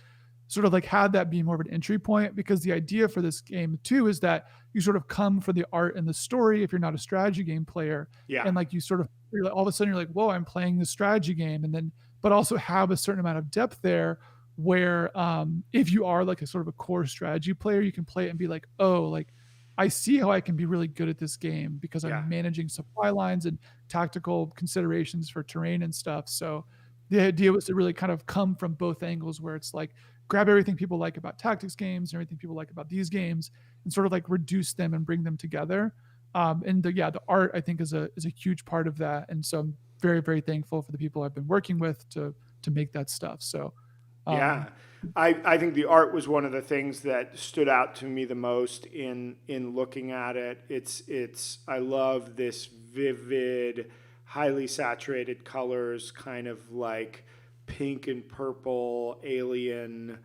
sort of like had that be more of an entry point, because the idea for this game too is that you sort of come for the art and the story if you're not a strategy game player, yeah, and like you sort of you're like, all of a sudden you're like, whoa, I'm playing this strategy game, and then but also have a certain amount of depth there where if you are like a sort of a core strategy player, you can play it and be like, oh, like I see how I can be really good at this game because yeah, I'm managing supply lines and tactical considerations for terrain and stuff. So the idea was to really kind of come from both angles, where it's like grab everything people like about tactics games and everything people like about these games and sort of like reduce them and bring them together. And the art I think is a huge part of that. And so I'm very, very thankful for the people I've been working with to make that stuff. So um, yeah. I think the art was one of the things that stood out to me the most in looking at it. It's I love this vivid, highly saturated colors, kind of like pink and purple alien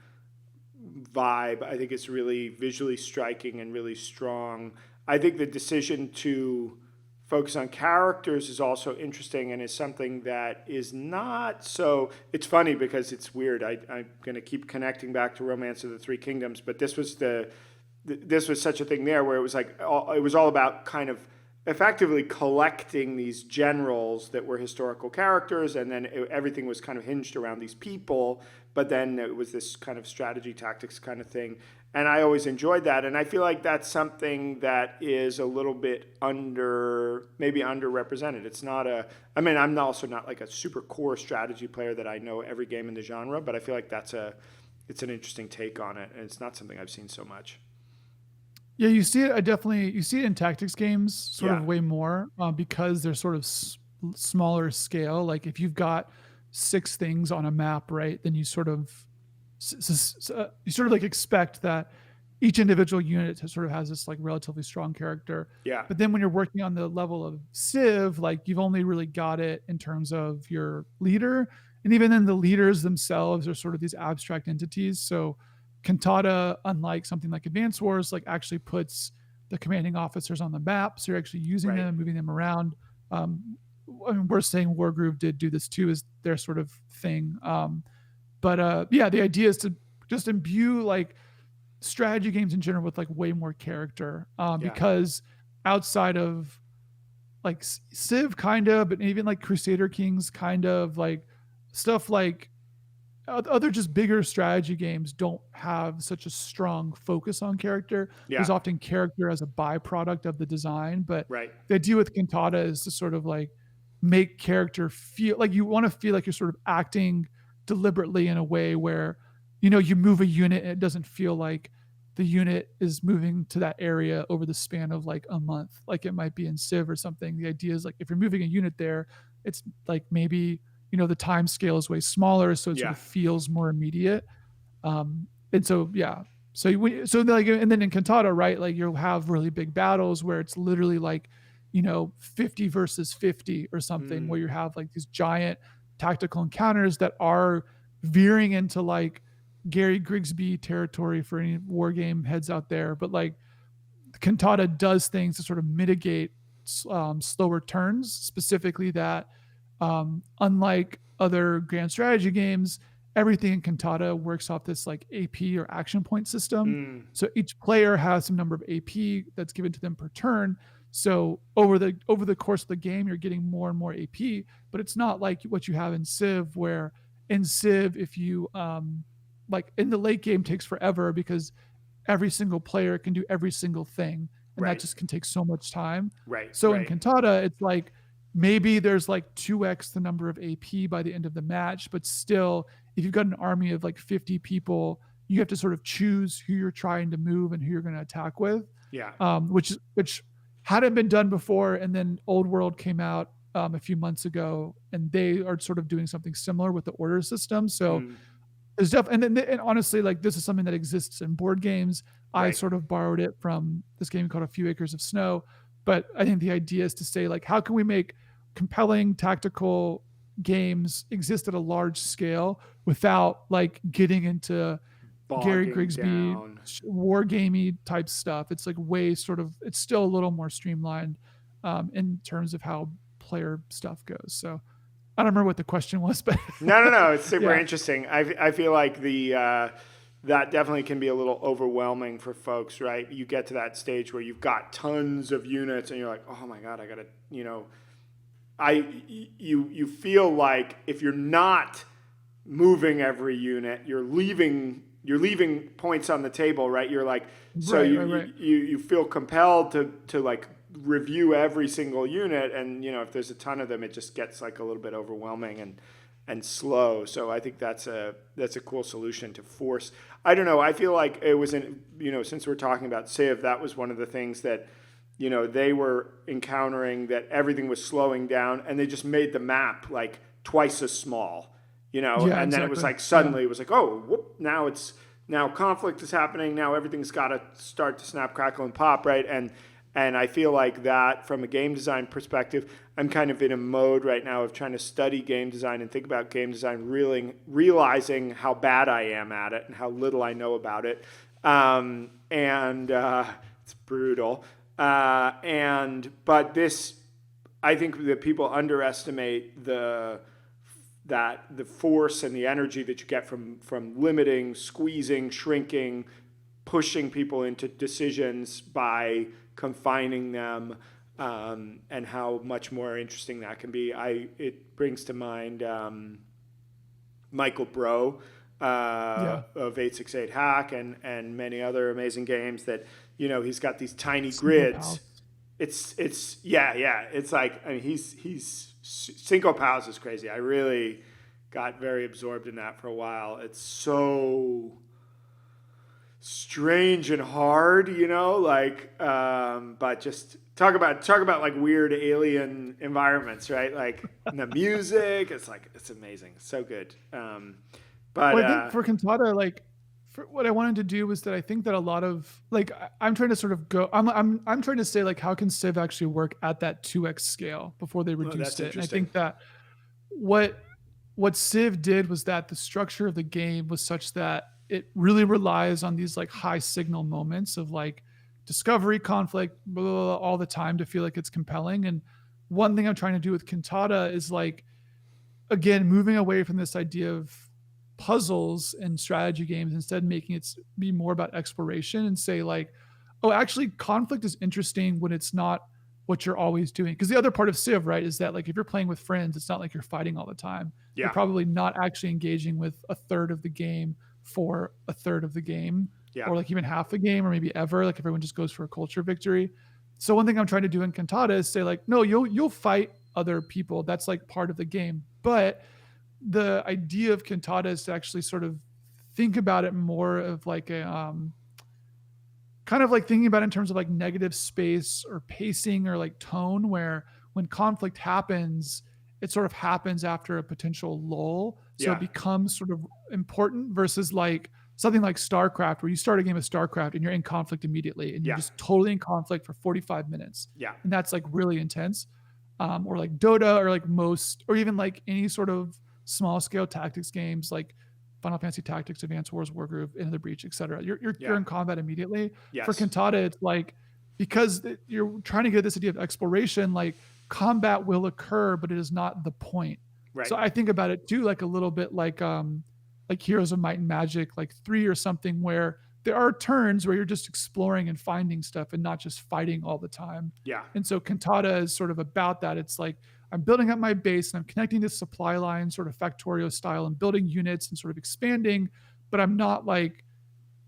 vibe. I think it's really visually striking and really strong. I think the decision to focus on characters is also interesting and is something that is not so. It's funny because it's weird. I'm going to keep connecting back to Romance of the Three Kingdoms, but this was such a thing there where it was like it was all about kind of effectively collecting these generals that were historical characters, and then everything was kind of hinged around these people. But then it was this kind of strategy tactics kind of thing, and I always enjoyed that. And I feel like that's something that is a little bit maybe underrepresented. It's not a. I mean, I'm also not like a super core strategy player that I know every game in the genre, but I feel like it's an interesting take on it, and it's not something I've seen so much. Yeah, you see it. You see it in tactics games sort Yeah, of way more because they're sort of smaller scale. Like if you've got six things on a map, right? Then you sort of like expect that each individual unit sort of has this like relatively strong character. yeah, But then when you're working on the level of Civ, like you've only really got it in terms of your leader, and even then the leaders themselves are sort of these abstract entities. So Cantata, unlike something like Advance Wars, like actually puts the commanding officers on the map. So you're actually using them right. and moving them around. I mean, we're saying Wargroove did do this too, is their sort of thing. But yeah, the idea is to just imbue like strategy games in general with like way more character Yeah, because outside of like Civ kind of, but even like Crusader Kings kind of like stuff like other just bigger strategy games don't have such a strong focus on character. yeah, There's often character as a byproduct of the design, but right. the idea with Cantata is to sort of like make character feel like you want to feel like you're sort of acting deliberately in a way where you move a unit and it doesn't feel like the unit is moving to that area over the span of like a month like it might be in Civ or something. The idea is like if you're moving a unit there, it's like maybe the time scale is way smaller, so it sort Yeah, of feels more immediate. And so yeah, so like, and then in Cantata, right, like you'll have really big battles where it's literally like 50 versus 50 or something, mm, where you have like these giant tactical encounters that are veering into like Gary Grigsby territory for any war game heads out there. But like Cantata does things to sort of mitigate slower turns, specifically that unlike other grand strategy games, everything in Cantata works off this like AP or action point system. mm, So each player has some number of AP that's given to them per turn. So over the course of the game, you're getting more and more AP, but it's not like what you have in Civ, where in Civ, if you like in the late game takes forever because every single player can do every single thing, and that right, just can take so much time. right, So in right. Cantata, it's like maybe there's like 2x the number of AP by the end of the match, but still, if you've got an army of like 50 people, you have to sort of choose who you're trying to move and who you're going to attack with, Yeah, which hadn't been done before. And then Old World came out a few months ago, and they are sort of doing something similar with the order system. So mm, there's definitely, and honestly, like this is something that exists in board games. I right. sort of borrowed it from this game called A Few Acres of Snow, but I think the idea is to say like, how can we make compelling tactical games exist at a large scale without like getting into Gary Bogging Grigsby down. war gamey type stuff. It's like way sort of, it's still a little more streamlined in terms of how player stuff goes. So I don't remember what the question was, but No, no, no. It's super yeah. interesting. I feel like that definitely can be a little overwhelming for folks, right? You get to that stage where you've got tons of units, and you're like, oh my god, I gotta, you feel like if you're not moving every unit, you're leaving points on the table, right? You're like, so Right, right, right. you feel compelled to like review every single unit, and if there's a ton of them, it just gets like a little bit overwhelming and slow. So I think that's a cool solution to force. I don't know. I feel like it was since we're talking about Civ, that was one of the things that they were encountering, that everything was slowing down, and they just made the map like twice as small. Yeah, And then it was exactly. like Yeah. suddenly it was like, oh, whoop, now conflict is happening. Now everything's got to start to snap, crackle, and pop, right? And I feel like that from a game design perspective, I'm kind of in a mode right now of trying to study game design and think about game design, really realizing how bad I am at it and how little I know about it. And it's brutal. But this, I think that people underestimate the force and the energy that you get from limiting, squeezing, shrinking, pushing people into decisions by confining them, and how much more interesting that can be. It brings to mind Michael Brough Yeah. of 868 Hack and many other amazing games that, he's got these tiny Cinco grids. Pals. It's yeah. It's like, I mean, he's Cinco Pals is crazy. I really got very absorbed in that for a while. It's so strange and hard, but just talk about like weird alien environments, right? Like the music, it's amazing, so good. But Well, I think for Cantata, like, for what I wanted to do was that I think that a lot of like I'm trying to sort of go. I'm trying to say like how can Civ actually work at that 2x scale before they oh, reduced that's it, and I interesting. think that what what Civ did was that the structure of the game was such that it really relies on these like high signal moments of like discovery, conflict, blah, blah, blah, all the time to feel like it's compelling. And one thing I'm trying to do with Cantata is like again moving away from this idea of puzzles and strategy games, instead making it be more about exploration and say like, oh, actually conflict is interesting when it's not what you're always doing. Because the other part of Civ, right, is that like if you're playing with friends, it's not like you're fighting all the time. You're Yeah, probably not actually engaging with a third of the game for a third of the game, yeah, or like even half the game, or maybe ever. Like everyone just goes for a culture victory. So one thing I'm trying to do in Cantata is say like, no, you'll fight other people. That's like part of the game. But the idea of Cantata is to actually sort of think about it more of like a kind of like thinking about it in terms of like negative space or pacing or like tone, where when conflict happens, it sort of happens after a potential lull. So it yeah, becomes sort of important versus like something like StarCraft, where you start a game of StarCraft and you're in conflict immediately and you're yeah, just totally in conflict for 45 minutes. yeah, And that's like really intense. Or like Dota, or like most, or even like any sort of small scale tactics games like Final Fantasy Tactics, Advanced Wars, Wargroove, Into the Breach, etc. You're yeah, in combat immediately. For yes, Cantata, it's like because you're trying to get this idea of exploration, like combat will occur, but it is not the point. right, So I think about it too, like a little bit like Heroes of Might and Magic, like 3 or something, where there are turns where you're just exploring and finding stuff and not just fighting all the time. yeah, And so Cantata is sort of about that. It's like I'm building up my base and I'm connecting to supply lines, sort of Factorio style, and building units and sort of expanding, but I'm not like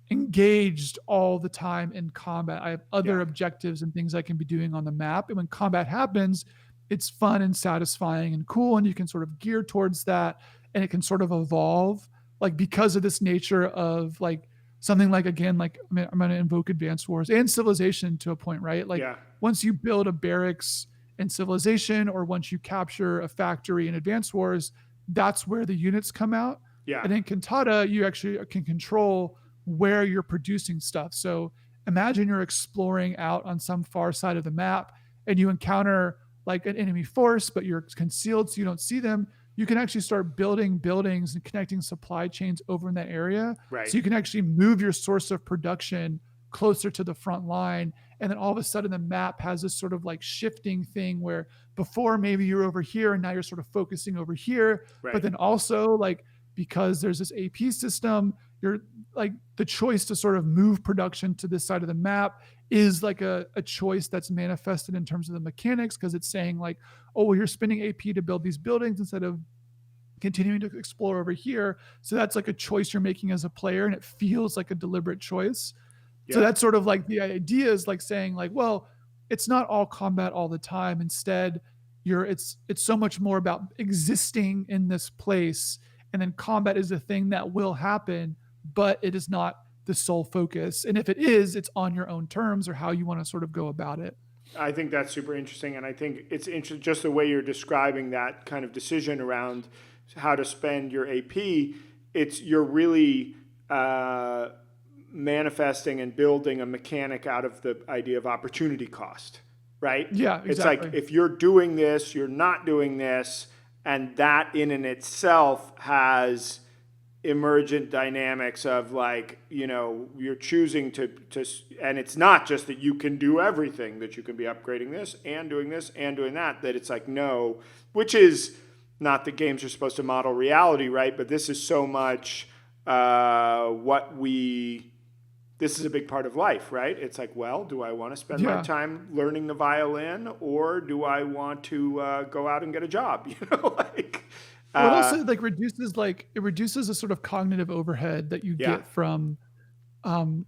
engaged all the time in combat. I have yeah, other objectives and things I can be doing on the map. And when combat happens, it's fun and satisfying and cool. And you can sort of gear towards that, and it can sort of evolve like because of this nature of like something like, again, like I'm going to invoke Advanced Wars and Civilization to a point, right? Like yeah, once you build a barracks in Civilization, or once you capture a factory in Advanced Wars, that's where the units come out. yeah, And in Cantata, you actually can control where you're producing stuff. So imagine you're exploring out on some far side of the map and you encounter like an enemy force, but you're concealed so you don't see them. You can actually start building buildings and connecting supply chains over in that area. right, So you can actually move your source of production closer to the front line. And then all of a sudden the map has this sort of like shifting thing where before maybe you're over here and now you're sort of focusing over here. But right, then also like because there's this AP system, you're like the choice to sort of move production to this side of the map is like a choice that's manifested in terms of the mechanics, because it's saying like, oh, well, you're spending AP to build these buildings instead of continuing to explore over here. So that's like a choice you're making as a player, and it feels like a deliberate choice. So yeah, that's sort of like the idea is like saying like, well, it's not all combat all the time. Instead, it's so much more about existing in this place, and then combat is a thing that will happen, but it is not the sole focus. And if it is, it's on your own terms or how you want to sort of go about it. I think that's super interesting, and I think it's just the way you're describing that kind of decision around how to spend your AP. You're really manifesting and building a mechanic out of the idea of opportunity cost, right? Yeah, It's like exactly. if you're doing this, you're not doing this, and that in and itself has emergent dynamics of like, you're choosing to, and it's not just that you can do everything, that you can be upgrading this and doing this and doing that, that it's like, no, which is not that games are supposed to model reality, right? But this is so much this is a big part of life, right? It's like, well, do I want to spend my Yeah. time learning the violin, or do I want to go out and get a job? Like, Well, it uh, also it reduces a sort of cognitive overhead that you yeah, get from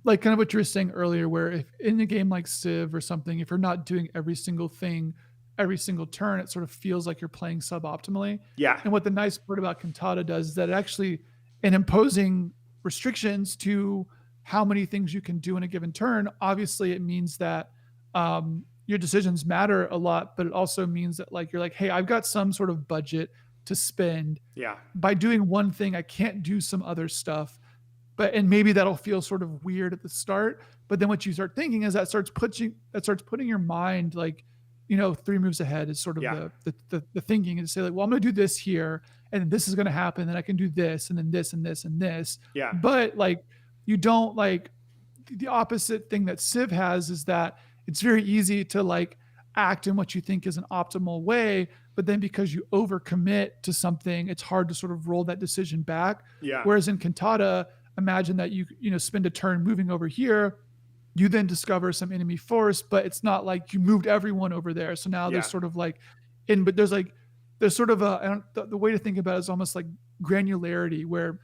like kind of what you were saying earlier, where if in a game like Civ or something, if you're not doing every single thing, every single turn, it sort of feels like you're playing suboptimally. yeah, And what the nice part about Cantata does is that it actually, in imposing restrictions to how many things you can do in a given turn, obviously it means that your decisions matter a lot, but it also means that like you're like, hey, I've got some sort of budget to spend. yeah, By doing one thing, I can't do some other stuff, but and maybe that'll feel sort of weird at the start, but then what you start thinking is that starts putting your mind like, three moves ahead is sort of yeah, the thinking, and to say like, well, I'm going to do this here, and this is going to happen, and I can do this, and then this and this and this. yeah, But like, you don't like the opposite thing that Civ has is that it's very easy to like act in what you think is an optimal way, but then because you overcommit to something, it's hard to sort of roll that decision back. yeah, Whereas in Cantata, imagine that you spend a turn moving over here, you then discover some enemy force, but it's not like you moved everyone over there. So now there's yeah, sort of like, but there's sort of the way to think about it is almost like granularity, where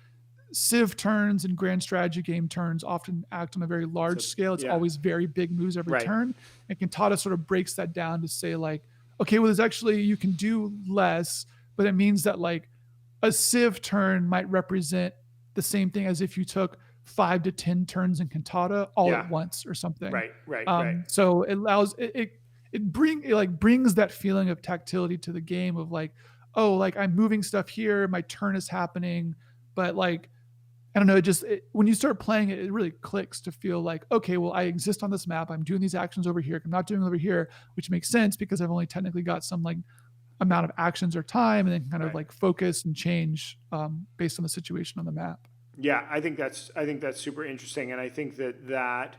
Civ turns and grand strategy game turns often act on a very large so scale. It's yeah, always very big moves every right, turn. And Cantata sort of breaks that down to say like, okay, well, there's actually, you can do less, but it means that like a Civ turn might represent the same thing as if you took 5 to 10 turns in Cantata all yeah, at once or something. right, right, right, So it allows it like brings that feeling of tactility to the game of like, oh, like I'm moving stuff here, my turn is happening, but like I don't know, when you start playing it, it really clicks to feel like, okay, well, I exist on this map. I'm doing these actions over here. I'm not doing over here, which makes sense because I've only technically got some like amount of actions or time, and then kind of right. like focus and change based on the situation on the map. Yeah, I think that's super interesting, and I think that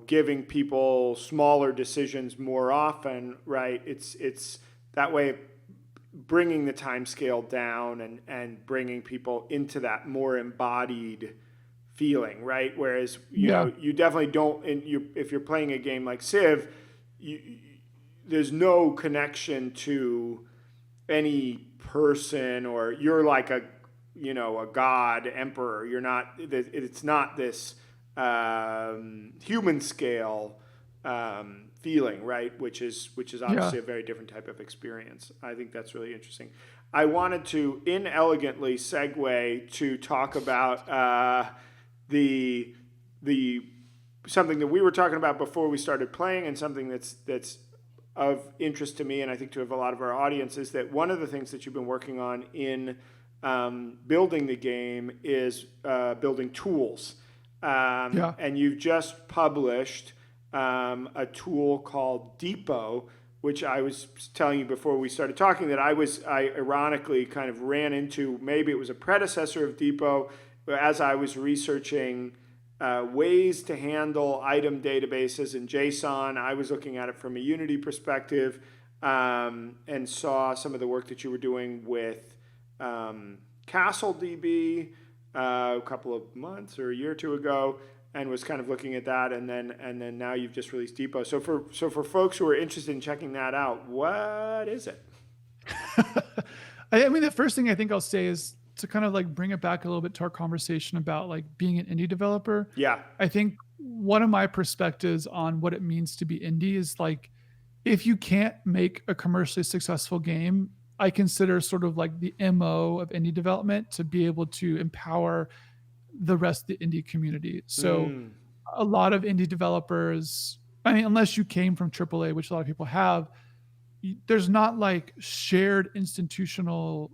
giving people smaller decisions more often, right? It's that way, bringing the time scale down and bringing people into that more embodied feeling, right? Whereas Yeah. you definitely don't, if you're playing a game like Civ, you, there's no connection to any person, or you're like a god emperor. You're not. It's not this human scale feeling, right? Which is Yeah. obviously a very different type of experience. I think that's really interesting. I wanted to inelegantly segue to talk about the the something that we were talking about before we started playing, and something that's of interest to me, and I think to a lot of our audience, is that one of the things that you've been working on in building the game is building tools. Yeah. And you've just published a tool called Depot, which I was telling you before we started talking that I ironically kind of ran into. Maybe it was a predecessor of Depot, as I was researching ways to handle item databases in JSON. I was looking at it from a Unity perspective, and saw some of the work that you were doing with CastleDB a couple of months or a year or two ago, and was kind of looking at that, and then now you've just released Depot. So for folks who are interested in checking that out, what is it? I mean, the first thing I think I'll say is to kind of like bring it back a little bit to our conversation about like being an indie developer. Yeah, I think one of my perspectives on what it means to be indie is like, if you can't make a commercially successful game, I consider sort of like the MO of indie development to be able to empower the rest of the indie community. So mm, a lot of indie developers, I mean, unless you came from AAA, which a lot of people have, there's not like shared institutional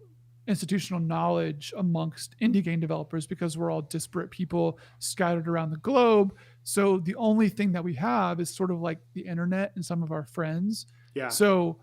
knowledge amongst indie game developers because we're all disparate people scattered around the globe. So the only thing that we have is sort of like the internet and some of our friends. yeah, So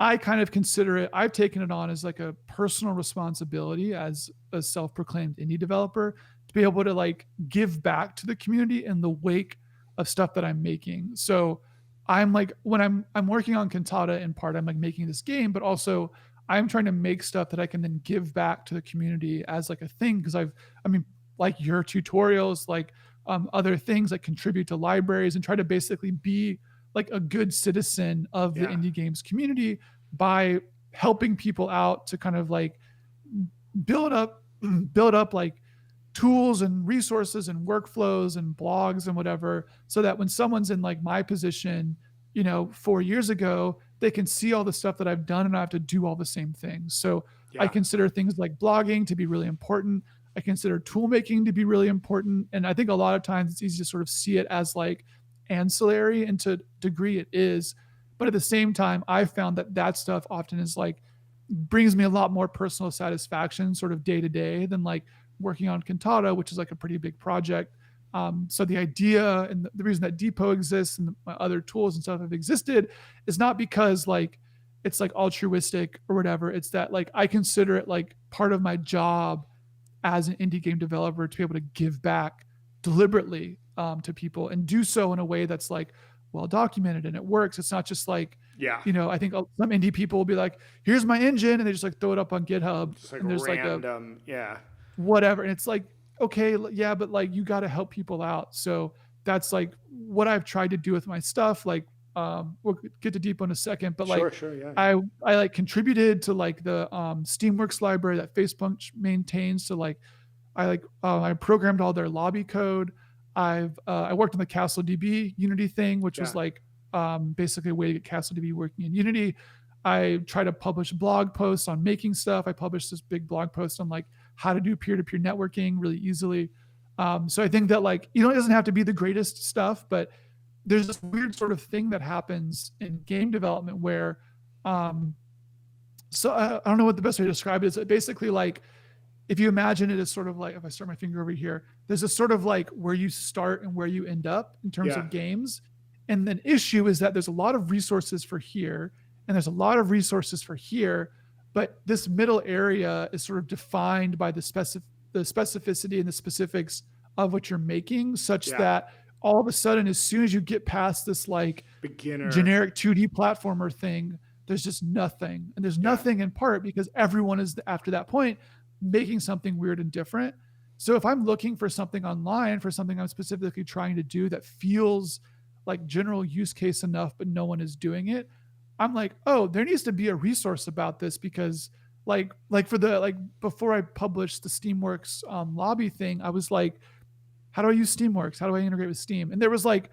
I kind of consider it, I've taken it on as like a personal responsibility as a self-proclaimed indie developer to be able to like give back to the community in the wake of stuff that I'm making. So I'm like, when I'm working on Cantata in part, I'm like making this game, but also I'm trying to make stuff that I can then give back to the community as like a thing. Cause I mean, like your tutorials, like other things that contribute to libraries and try to basically be like a good citizen of the Yeah. indie games community by helping people out to kind of like build up build up like tools and resources and workflows and blogs and whatever, so that when someone's in like my position, 4 years ago, they can see all the stuff that I've done and I have to do all the same things. So I Yeah. consider things like blogging to be really important. I consider tool making to be really important. And I think a lot of times it's easy to sort of see it as like ancillary, and to a degree it is. But at the same time, I found that that stuff often is like brings me a lot more personal satisfaction sort of day to day than like working on Cantata, which is like a pretty big project. So the idea and the reason that Depot exists and my other tools and stuff have existed is not because like it's like altruistic or whatever. It's that like I consider it like part of my job as an indie game developer to be able to give back deliberately to people and do so in a way that's like well documented and it works. It's not just like, Yeah. I think some indie people will be like, here's my engine, and they just like throw it up on GitHub, Just like and there's like a random. Yeah. whatever, and it's like, okay, yeah, but like you got to help people out. So that's like what I've tried to do with my stuff. Like, we'll get to Depot in a second, but like Sure. Sure. Yeah. I like contributed to like the Steamworks library that Facebook maintains. So like I programmed all their lobby code. I worked on the CastleDB Unity thing, which was Yeah. like basically a way to get CastleDB working in Unity. I try to publish blog posts on making stuff. I published this big blog post on like how to do peer-to-peer networking really easily. So I think that like, it doesn't have to be the greatest stuff, but there's this weird sort of thing that happens in game development where, so I don't know what the best way to describe it is. Basically, like if you imagine it as sort of like, if I start my finger over here, there's a sort of like where you start and where you end up in terms Yeah. of games. And the issue is that there's a lot of resources for here and there's a lot of resources for here, but this middle area is sort of defined by the specificity and the specifics of what you're making, such Yeah. that all of a sudden, as soon as you get past this like Beginner. generic 2D platformer thing, there's just nothing. And there's nothing in part because everyone is after that point making something weird and different. So if I'm looking for something online for something I'm specifically trying to do that feels like general use case enough, but no one is doing it, I'm like, oh, there needs to be a resource about this because like for the like before I published the Steamworks lobby thing, I was like, how do I use Steamworks? How do I integrate with Steam? And there was like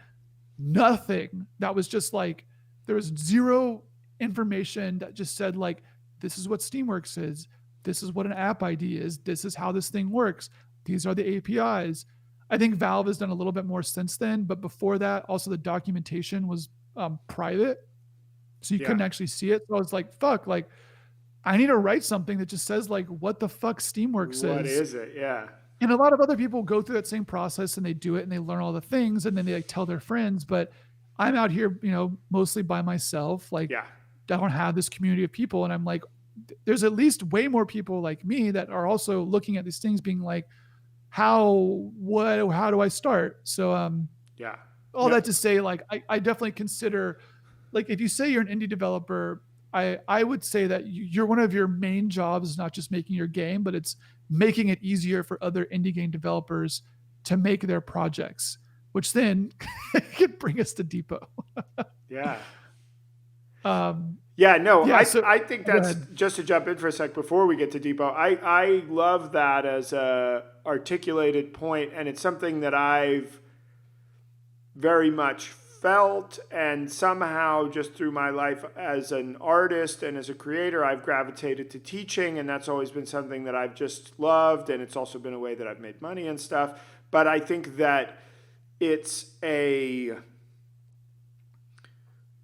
nothing that was just like, there was zero information that just said like, this is what Steamworks is. This is what an app ID is. This is how this thing works. These are the APIs. I think Valve has done a little bit more since then, but before that, also the documentation was private, so you couldn't actually see it. So I was like, fuck, like I need to write something that just says like what the fuck Steamworks is. What is it? Yeah. And a lot of other people go through that same process and they do it and they learn all the things and then they like tell their friends. But I'm out here, mostly by myself. Like, Yeah. I don't have this community of people, and I'm like, there's at least way more people like me that are also looking at these things being like, how do I start? So Yeah. all that to say, like I definitely consider, like if you say you're an indie developer, I would say that you're one of your main jobs is not just making your game, but it's making it easier for other indie game developers to make their projects, which then can bring us to Depot. Yeah. So I think that's, just to jump in for a sec before we get to Depot, I love that as a articulated point, and it's something that I've very much felt, and somehow just through my life as an artist and as a creator, I've gravitated to teaching, and that's always been something that I've just loved, and it's also been a way that I've made money and stuff. But I think that it's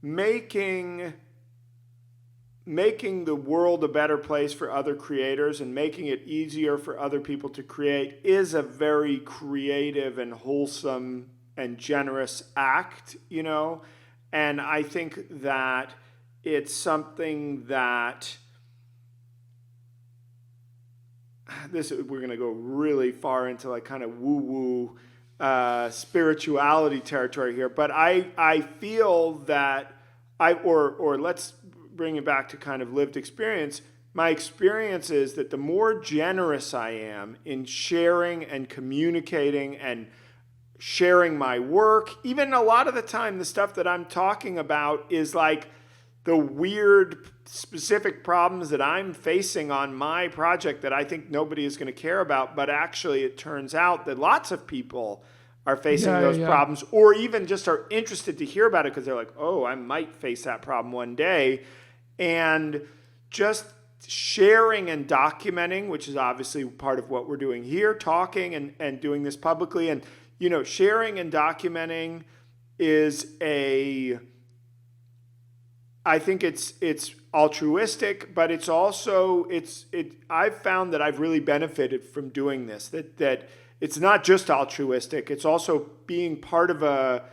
making the world a better place for other creators and making it easier for other people to create is a very creative and wholesome and generous act, and I think that it's something that this we're going to go really far into like kind of woo woo spirituality territory here, but I feel that or let's bring it back to kind of lived experience. My experience is that the more generous I am in sharing and communicating and sharing my work, even a lot of the time, the stuff that I'm talking about is like the weird specific problems that I'm facing on my project that I think nobody is going to care about. But actually, it turns out that lots of people are facing Yeah, yeah, those yeah. problems or even just are interested to hear about it because they're like, oh, I might face that problem one day. And just sharing and documenting, which is obviously part of what we're doing here, talking and doing this publicly. And, sharing and documenting is I think it's altruistic, but it's also I've found that I've really benefited from doing this. That it's not just altruistic; it's also being part of a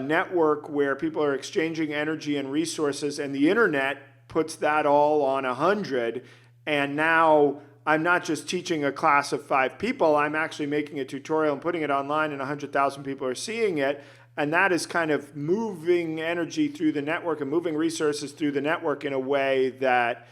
network where people are exchanging energy and resources, and the internet puts that all on 100. And now I'm not just teaching a class of 5 people; I'm actually making a tutorial and putting it online, and 100,000 people are seeing it. And that is kind of moving energy through the network and moving resources through the network in a way that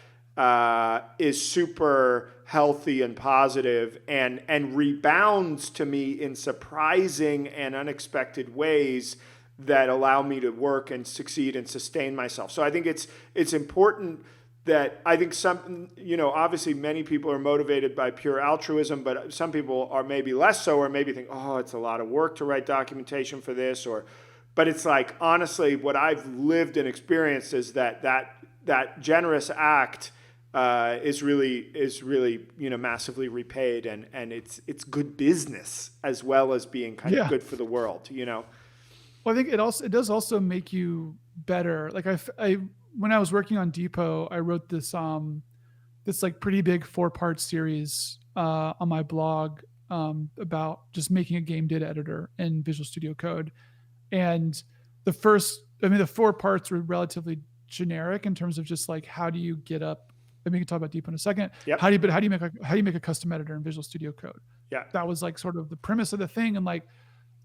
is super healthy and positive and rebounds to me in surprising and unexpected ways that allow me to work and succeed and sustain myself. So I think it's important that I think obviously many people are motivated by pure altruism, but some people are maybe less so, or maybe think, oh, it's a lot of work to write documentation for this, but it's like, honestly, what I've lived and experienced is that generous act is really massively repaid, and it's good business as well as being kind of Yeah. good for the world. Well, I think it does also make you better. Like I when I was working on Depot, I wrote this like pretty big 4-part series on my blog about just making a game data editor in Visual Studio Code. And the 4 parts were relatively generic in terms of just like, how do you get up? I mean, we can talk about Depot in a second. Yep. How do you make a custom editor in Visual Studio Code? Yeah. That was like sort of the premise of the thing. And like,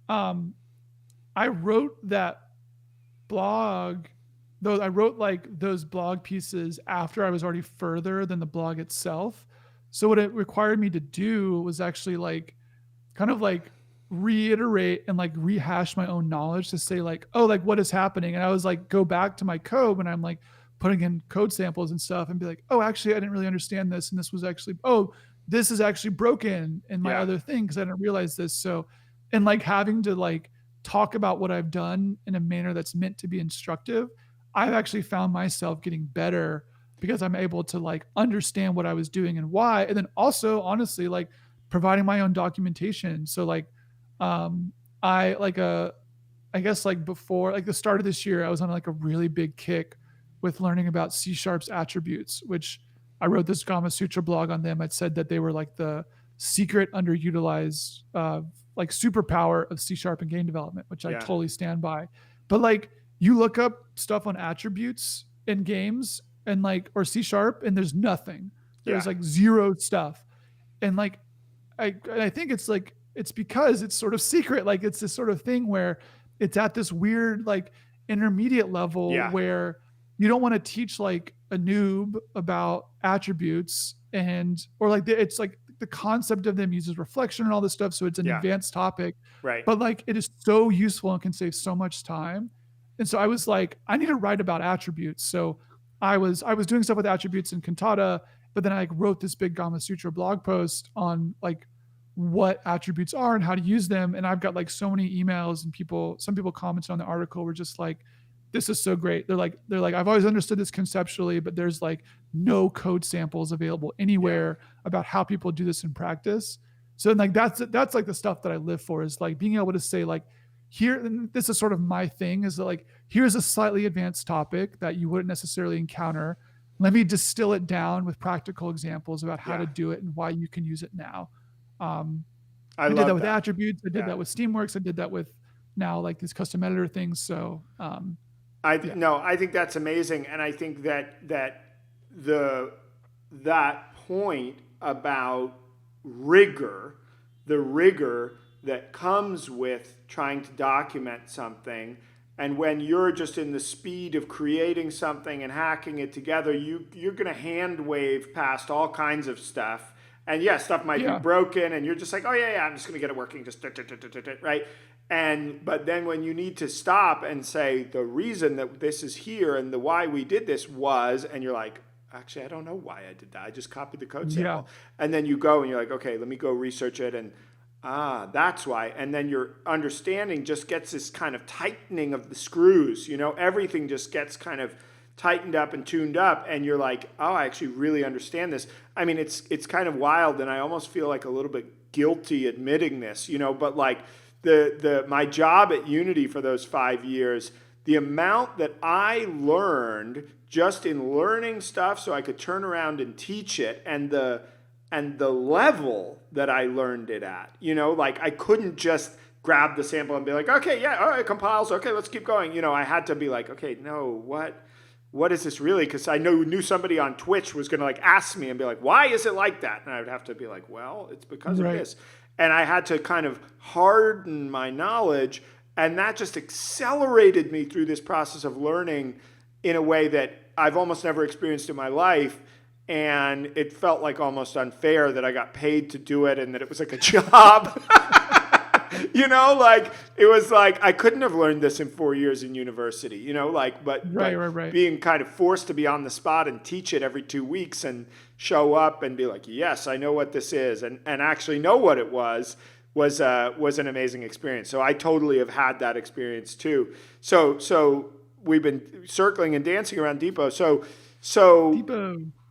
um, I wrote that blog, though I wrote like those blog pieces after I was already further than the blog itself. So what it required me to do was actually like kind of like reiterate and like rehash my own knowledge to say like, oh, like what is happening? And I was like, go back to my code when I'm like putting in code samples and stuff and be like, oh, actually, I didn't really understand this. And this was actually, oh, this is actually broken in my Yeah. other thing because I didn't realize this. So, and like having to like talk about what I've done in a manner that's meant to be instructive, I've actually found myself getting better because I'm able to like understand what I was doing and why. And then also, honestly, like providing my own documentation. So like, um, I like I guess like before like the start of this year, I was on like a really big kick with learning about C Sharp's attributes, which I wrote this Gama Sutra blog on them. I'd said that they were like the secret underutilized like superpower of C Sharp and game development, which I Yeah. totally stand by. But like you look up stuff on attributes in games and like or C Sharp and there's nothing. Yeah. There's like zero stuff. And like I think it's like it's because it's sort of secret. Like it's this sort of thing where it's at this weird like intermediate level Yeah. where you don't want to teach like a noob about attributes and or like it's like the concept of them uses reflection and all this stuff. So it's an Yeah. advanced topic, Right. but like it is so useful and can save so much time. And so I was like, I need to write about attributes. So I was doing stuff with attributes in Cantata, but then I like wrote this big Gama Sutra blog post on like what attributes are and how to use them. And I've got like so many emails and some people commented on the article were just like, this is so great. They're like, I've always understood this conceptually, but there's like no code samples available Yeah. anywhere about how people do this in practice. So like that's like the stuff that I live for is like being able to say like here, and this is sort of my thing is that like here's a slightly advanced topic that you wouldn't necessarily encounter. Let me distill it down with practical examples about how Yeah. to do it and why you can use it now. Um, I I did that love with that. attributes. I did Yeah. that with Steamworks. I did that with now like these custom editor things. So Yeah. No, I think that's amazing, and I think the that point about rigor, the rigor that comes with trying to document something, and when you're just in the speed of creating something and hacking it together, you're going to hand wave past all kinds of stuff. And yeah, stuff might be Yeah. broken, and you're just like, oh yeah, I'm just going to get it working, just right. And but then when you need to stop and say the reason that this is here and the why we did this was, and you're like, actually, I don't know why I did that. I just copied the code Yeah. sample. And then you go and you're like, okay, let me go research it. And that's why. And then your understanding just gets this kind of tightening of the screws. Everything just gets kind of tightened up and tuned up. And you're like, oh, I actually really understand this. I mean, it's kind of wild. And I almost feel like a little bit guilty admitting this, but like my job at Unity for those 5 years, the amount that I learned just in learning stuff so I could turn around and teach it, and the level that I learned it at. Like I couldn't just grab the sample and be like, okay, yeah, all right, it compiles, okay, let's keep going. I had to be like, okay, no, what is this really? Because I knew somebody on Twitch was going to like ask me and be like, why is it like that? And I would have to be like, well, it's because of this. And I had to kind of harden my knowledge, and that just accelerated me through this process of learning in a way that I've almost never experienced in my life. And it felt like almost unfair that I got paid to do it and that it was like a job. Like it was like I couldn't have learned this in 4 years in university, but Right. being kind of forced to be on the spot and teach it every 2 weeks and show up and be like, yes, I know what this is, and actually know what it was an amazing experience. So I totally have had that experience too. So we've been circling and dancing around Depot. So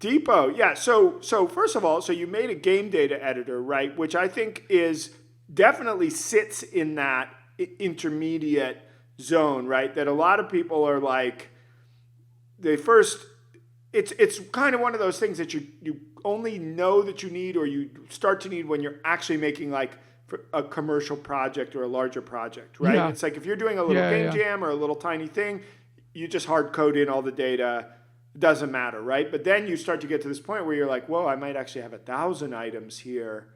Depot, yeah. So first of all, so you made a game data editor, right? Which I think is definitely sits in that intermediate zone, right? That a lot of people are like, it's kind of one of those things that you only know that you need, or you start to need when you're actually making like a commercial project or a larger project, right? Yeah. It's like if you're doing a little game jam or a little tiny thing, you just hard code in all the data. It doesn't matter, right? But then you start to get to this point where you're like, whoa, I might actually have 1,000 items here.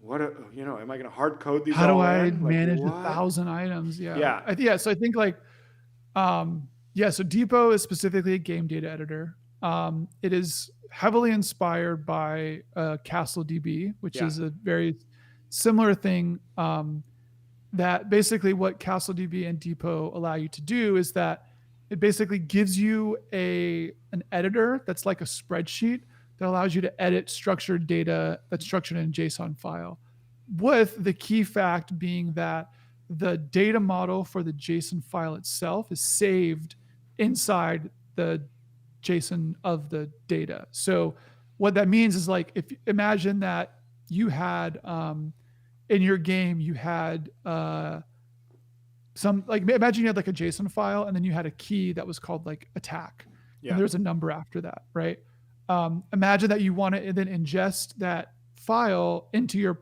Am I going to hard code these How do all I in? Like, manage what? 1,000 items? Yeah. So I think like, so Depot is specifically a game data editor. It is heavily inspired by CastleDB, which is a very similar thing. That basically what CastleDB and Depot allow you to do is that it basically gives you an editor that's like a spreadsheet that allows you to edit structured data that's structured in a JSON file, with the key fact being that the data model for the JSON file itself is saved inside the JSON of the data. So what that means is like, if imagine that you had in your game, you had imagine you had like a JSON file, and then you had a key that was called like attack, and there's a number after that, right? Imagine that you want to then ingest that file into your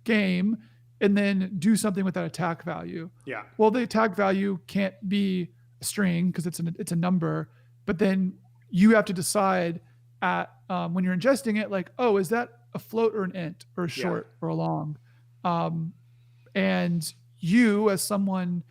game and then do something with that attack value. Yeah. Well, the attack value can't be a string because it's a number, but then you have to decide when you're ingesting it, like, oh, is that a float or an int or a short or a long? And you, as someone,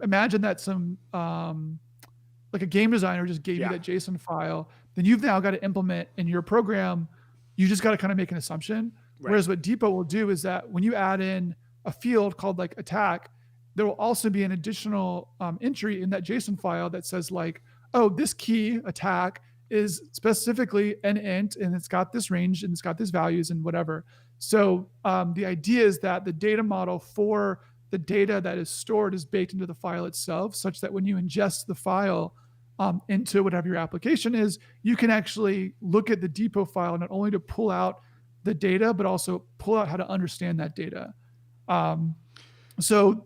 imagine that some like a game designer just gave you that JSON file, then you've now got to implement in your program. You just got to kind of make an assumption. Right. Whereas what Depot will do is that when you add in a field called like attack, there will also be an additional entry in that JSON file that says like, oh, this key attack is specifically an int, and it's got this range, and it's got these values and whatever. So the idea is that the data model for the data that is stored is baked into the file itself, such that when you ingest the file into whatever your application is, you can actually look at the Depot file not only to pull out the data, but also pull out how to understand that data. So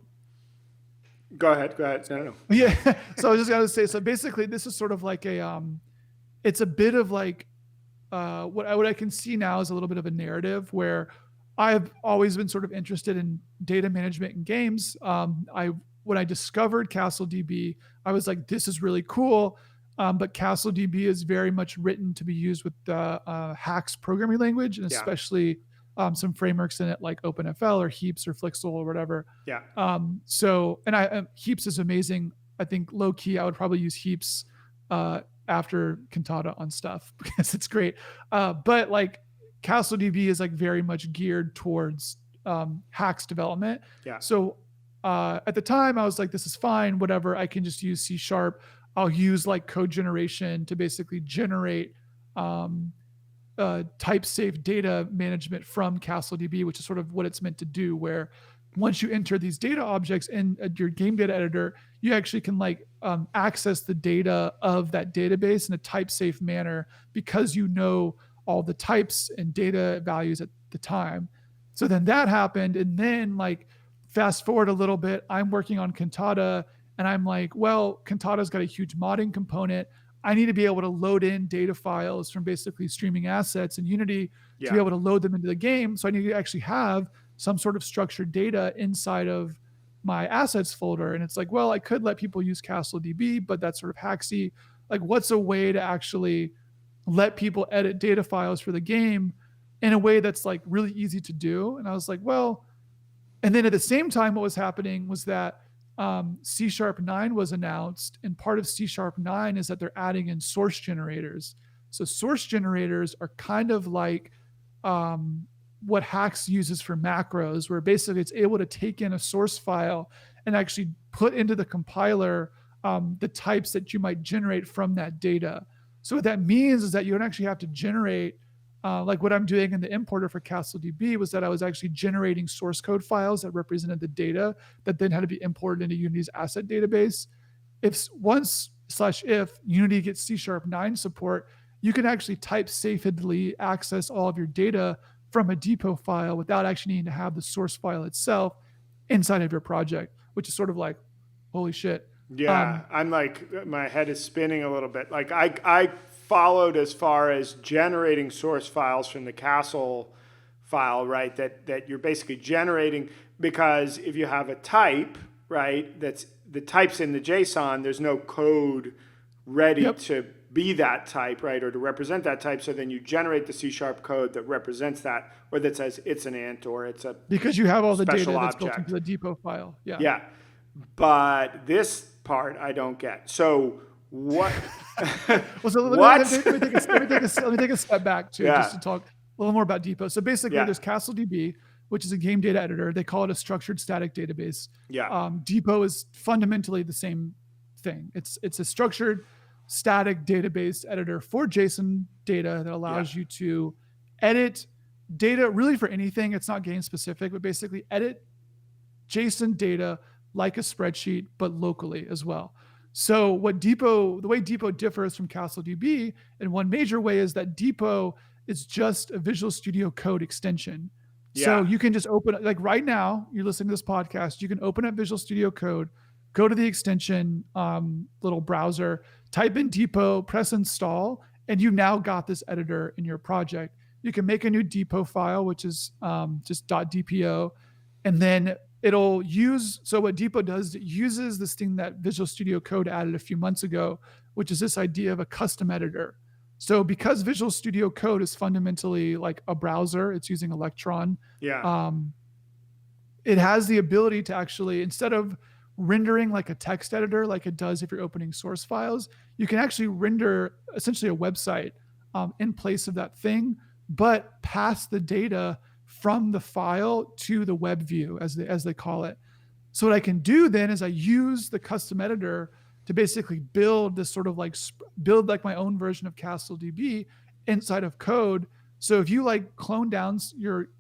go ahead. No. Yeah. So I was just going to say, so basically this is sort of like it's a bit of like what I can see now is a little bit of a narrative where I've always been sort of interested in data management in games. I when I discovered CastleDB, I was like, this is really cool. But CastleDB is very much written to be used with the Hax programming language, and Yeah. especially some frameworks in it like OpenFL or Heaps or Flixel or whatever. Yeah. Heaps is amazing. I think low key, I would probably use Heaps after Cantata on stuff because it's great. But like CastleDB is like very much geared towards Hax development. Yeah. So at the time, I was like, this is fine, whatever. I can just use C#. I'll use like code generation to basically generate type safe data management from CastleDB, which is sort of what it's meant to do, where once you enter these data objects in your game data editor, you actually can like access the data of that database in a type safe manner because you know all the types and data values at the time. So then that happened. And then like fast forward a little bit, I'm working on Cantata and I'm like, well, Cantata's got a huge modding component. I need to be able to load in data files from basically streaming assets in Unity to be able to load them into the game. So I need to actually have some sort of structured data inside of my assets folder. And it's like, well, I could let people use CastleDB, but that's sort of hacksy. Like, what's a way to actually let people edit data files for the game in a way that's like really easy to do? And I was like, well, and then at the same time, what was happening was that C#9 was announced, and part of C#9 is that they're adding in source generators. So source generators are kind of like what Hax uses for macros, where basically it's able to take in a source file and actually put into the compiler the types that you might generate from that data. So what that means is that you don't actually have to generate like what I'm doing in the importer for CastleDB was that I was actually generating source code files that represented the data that then had to be imported into Unity's asset database. If Unity gets C#9 support, you can actually type safely access all of your data from a depot file without actually needing to have the source file itself inside of your project, which is sort of like, holy shit. Yeah, I'm like, my head is spinning a little bit. Like I followed as far as generating source files from the Castle file, right? That you're basically generating, because if you have a type, right, that's the type's in the JSON, there's no code ready to be that type, right, or to represent that type. So then you generate the C# code that represents that, or that says it's an int or it's a because you have all the data that's object built into the depot file. Yeah. Yeah. But this part I don't get. So what? Well, so let me take a step back too, just to talk a little more about Depot. So basically, there's CastleDB, which is a game data editor. They call it a structured static database. Yeah. Depot is fundamentally the same thing. It's a structured static database editor for JSON data that allows you to edit data really for anything. It's not game specific, but basically edit JSON data like a spreadsheet, but locally as well. So the way Depot differs from CastleDB in one major way is that Depot is just a Visual Studio Code extension. So you can just open, like right now, you're listening to this podcast, you can open up Visual Studio Code, go to the extension little browser, type in Depot, press install, and you now got this editor in your project. You can make a new Depot file, which is just .dpo, and then it'll use, so what Depot does, it uses this thing that Visual Studio Code added a few months ago, which is this idea of a custom editor. So because Visual Studio Code is fundamentally like a browser, it's using Electron. It has the ability to actually, instead of rendering like a text editor like it does if you're opening source files, you can actually render essentially a website in place of that thing, but pass the data from the file to the web view, as they call it. So what I can do then is I use the custom editor to basically build this sort of like my own version of CastleDB inside of code. So if you like clone down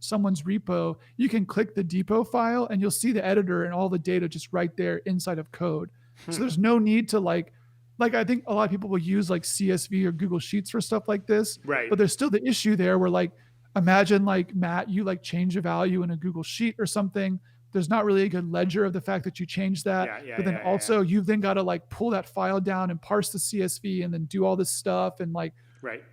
someone's repo, you can click the Depot file and you'll see the editor and all the data just right there inside of code. So there's no need to like I think a lot of people will use like CSV or Google Sheets for stuff like this. Right. But there's still the issue there where like, imagine like Matt, you like change a value in a Google Sheet or something. There's not really a good ledger of the fact that you changed that. But then also you've then got to like pull that file down and parse the CSV and then do all this stuff. And like,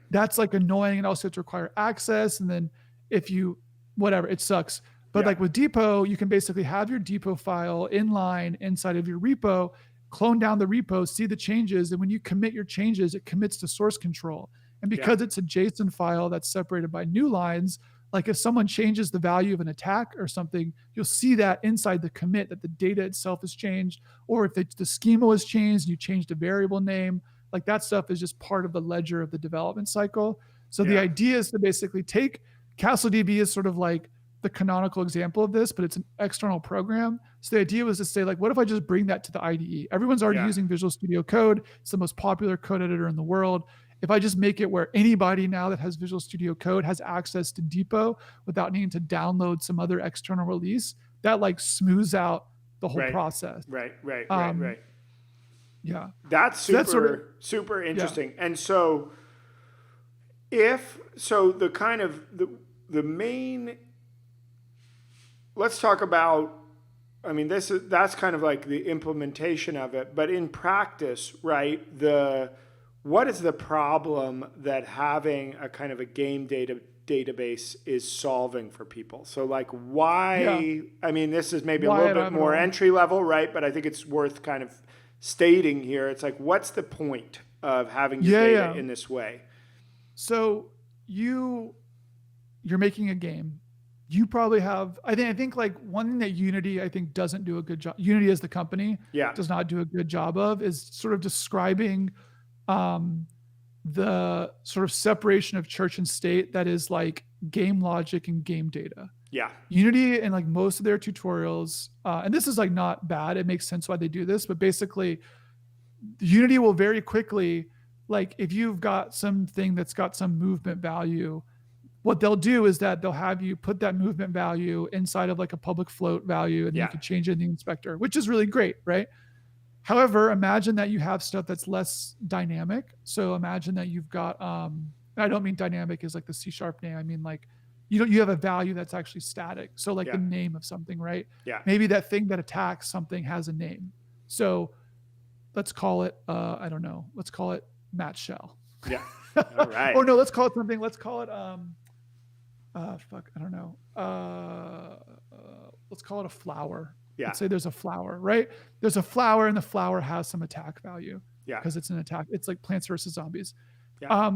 that's like annoying. And also to require access. And then if you, whatever, it sucks. But Yeah. like with Depot, you can basically have your Depot file inline inside of your repo, clone down the repo, see the changes. And when you commit your changes, it commits to source control. And Yeah. because it's a JSON file that's separated by new lines, like if someone changes the value of an attack or something, you'll see that inside the commit that the data itself has changed. Or if the schema was changed and you changed a variable name, like that stuff is just part of the ledger of the development cycle. So the Yeah. idea is to basically take CastleDB is sort of like the canonical example of this, but it's an external program. So the idea was to say, like, what if I just bring that to the IDE? Everyone's already Yeah. using Visual Studio Code. It's the most popular code editor in the world. If I just make it where anybody now that has Visual Studio Code has access to Depot without needing to download some other external release, that like smooths out the whole Right. process. Right. Right. Right. Um, Right. yeah. That's So that's sort of, super yeah. interesting. And so if so the kind of the main, let's talk about, I mean, that's kind of like the implementation of it, but in practice, right? What is the problem that having a kind of a game database is solving for people? So like Yeah. why, I mean, this is maybe a Why little I don't bit have it more all. entry level, right? But I think it's worth kind of stating here. It's like, what's the point of having your Yeah. data Yeah. in this way? So you're making a game. You probably have, I think like one thing that Unity I think doesn't do a good job, Unity as the company Yeah. does not do a good job of, is sort of describing um the sort of separation of church and state that is like game logic and game data. Yeah. Unity and like most of their tutorials, and this is like not bad, it makes sense why they do this, but basically Unity will very quickly, like if you've got something that's got some movement value, what they'll do is that they'll have you put that movement value inside of like a public float value, and then you Yeah. can change it in the inspector, which is really great, right? However, imagine that you have stuff that's less dynamic. So imagine that you've got, I don't mean dynamic is like the C# name. I mean like you have a value that's actually static. So like the Yeah. name of something, right? Yeah. Maybe that thing that attacks something has a name. So let's call it, I don't know, let's call it Matt Shell. Yeah. All right. Or no, let's call it something. Let's call it fuck, I don't know. Let's call it a flower. Yeah. Let's say there's a flower, right? There's a flower, and the flower has some attack value Yeah. because it's an attack. It's like Plants vs Zombies. Yeah.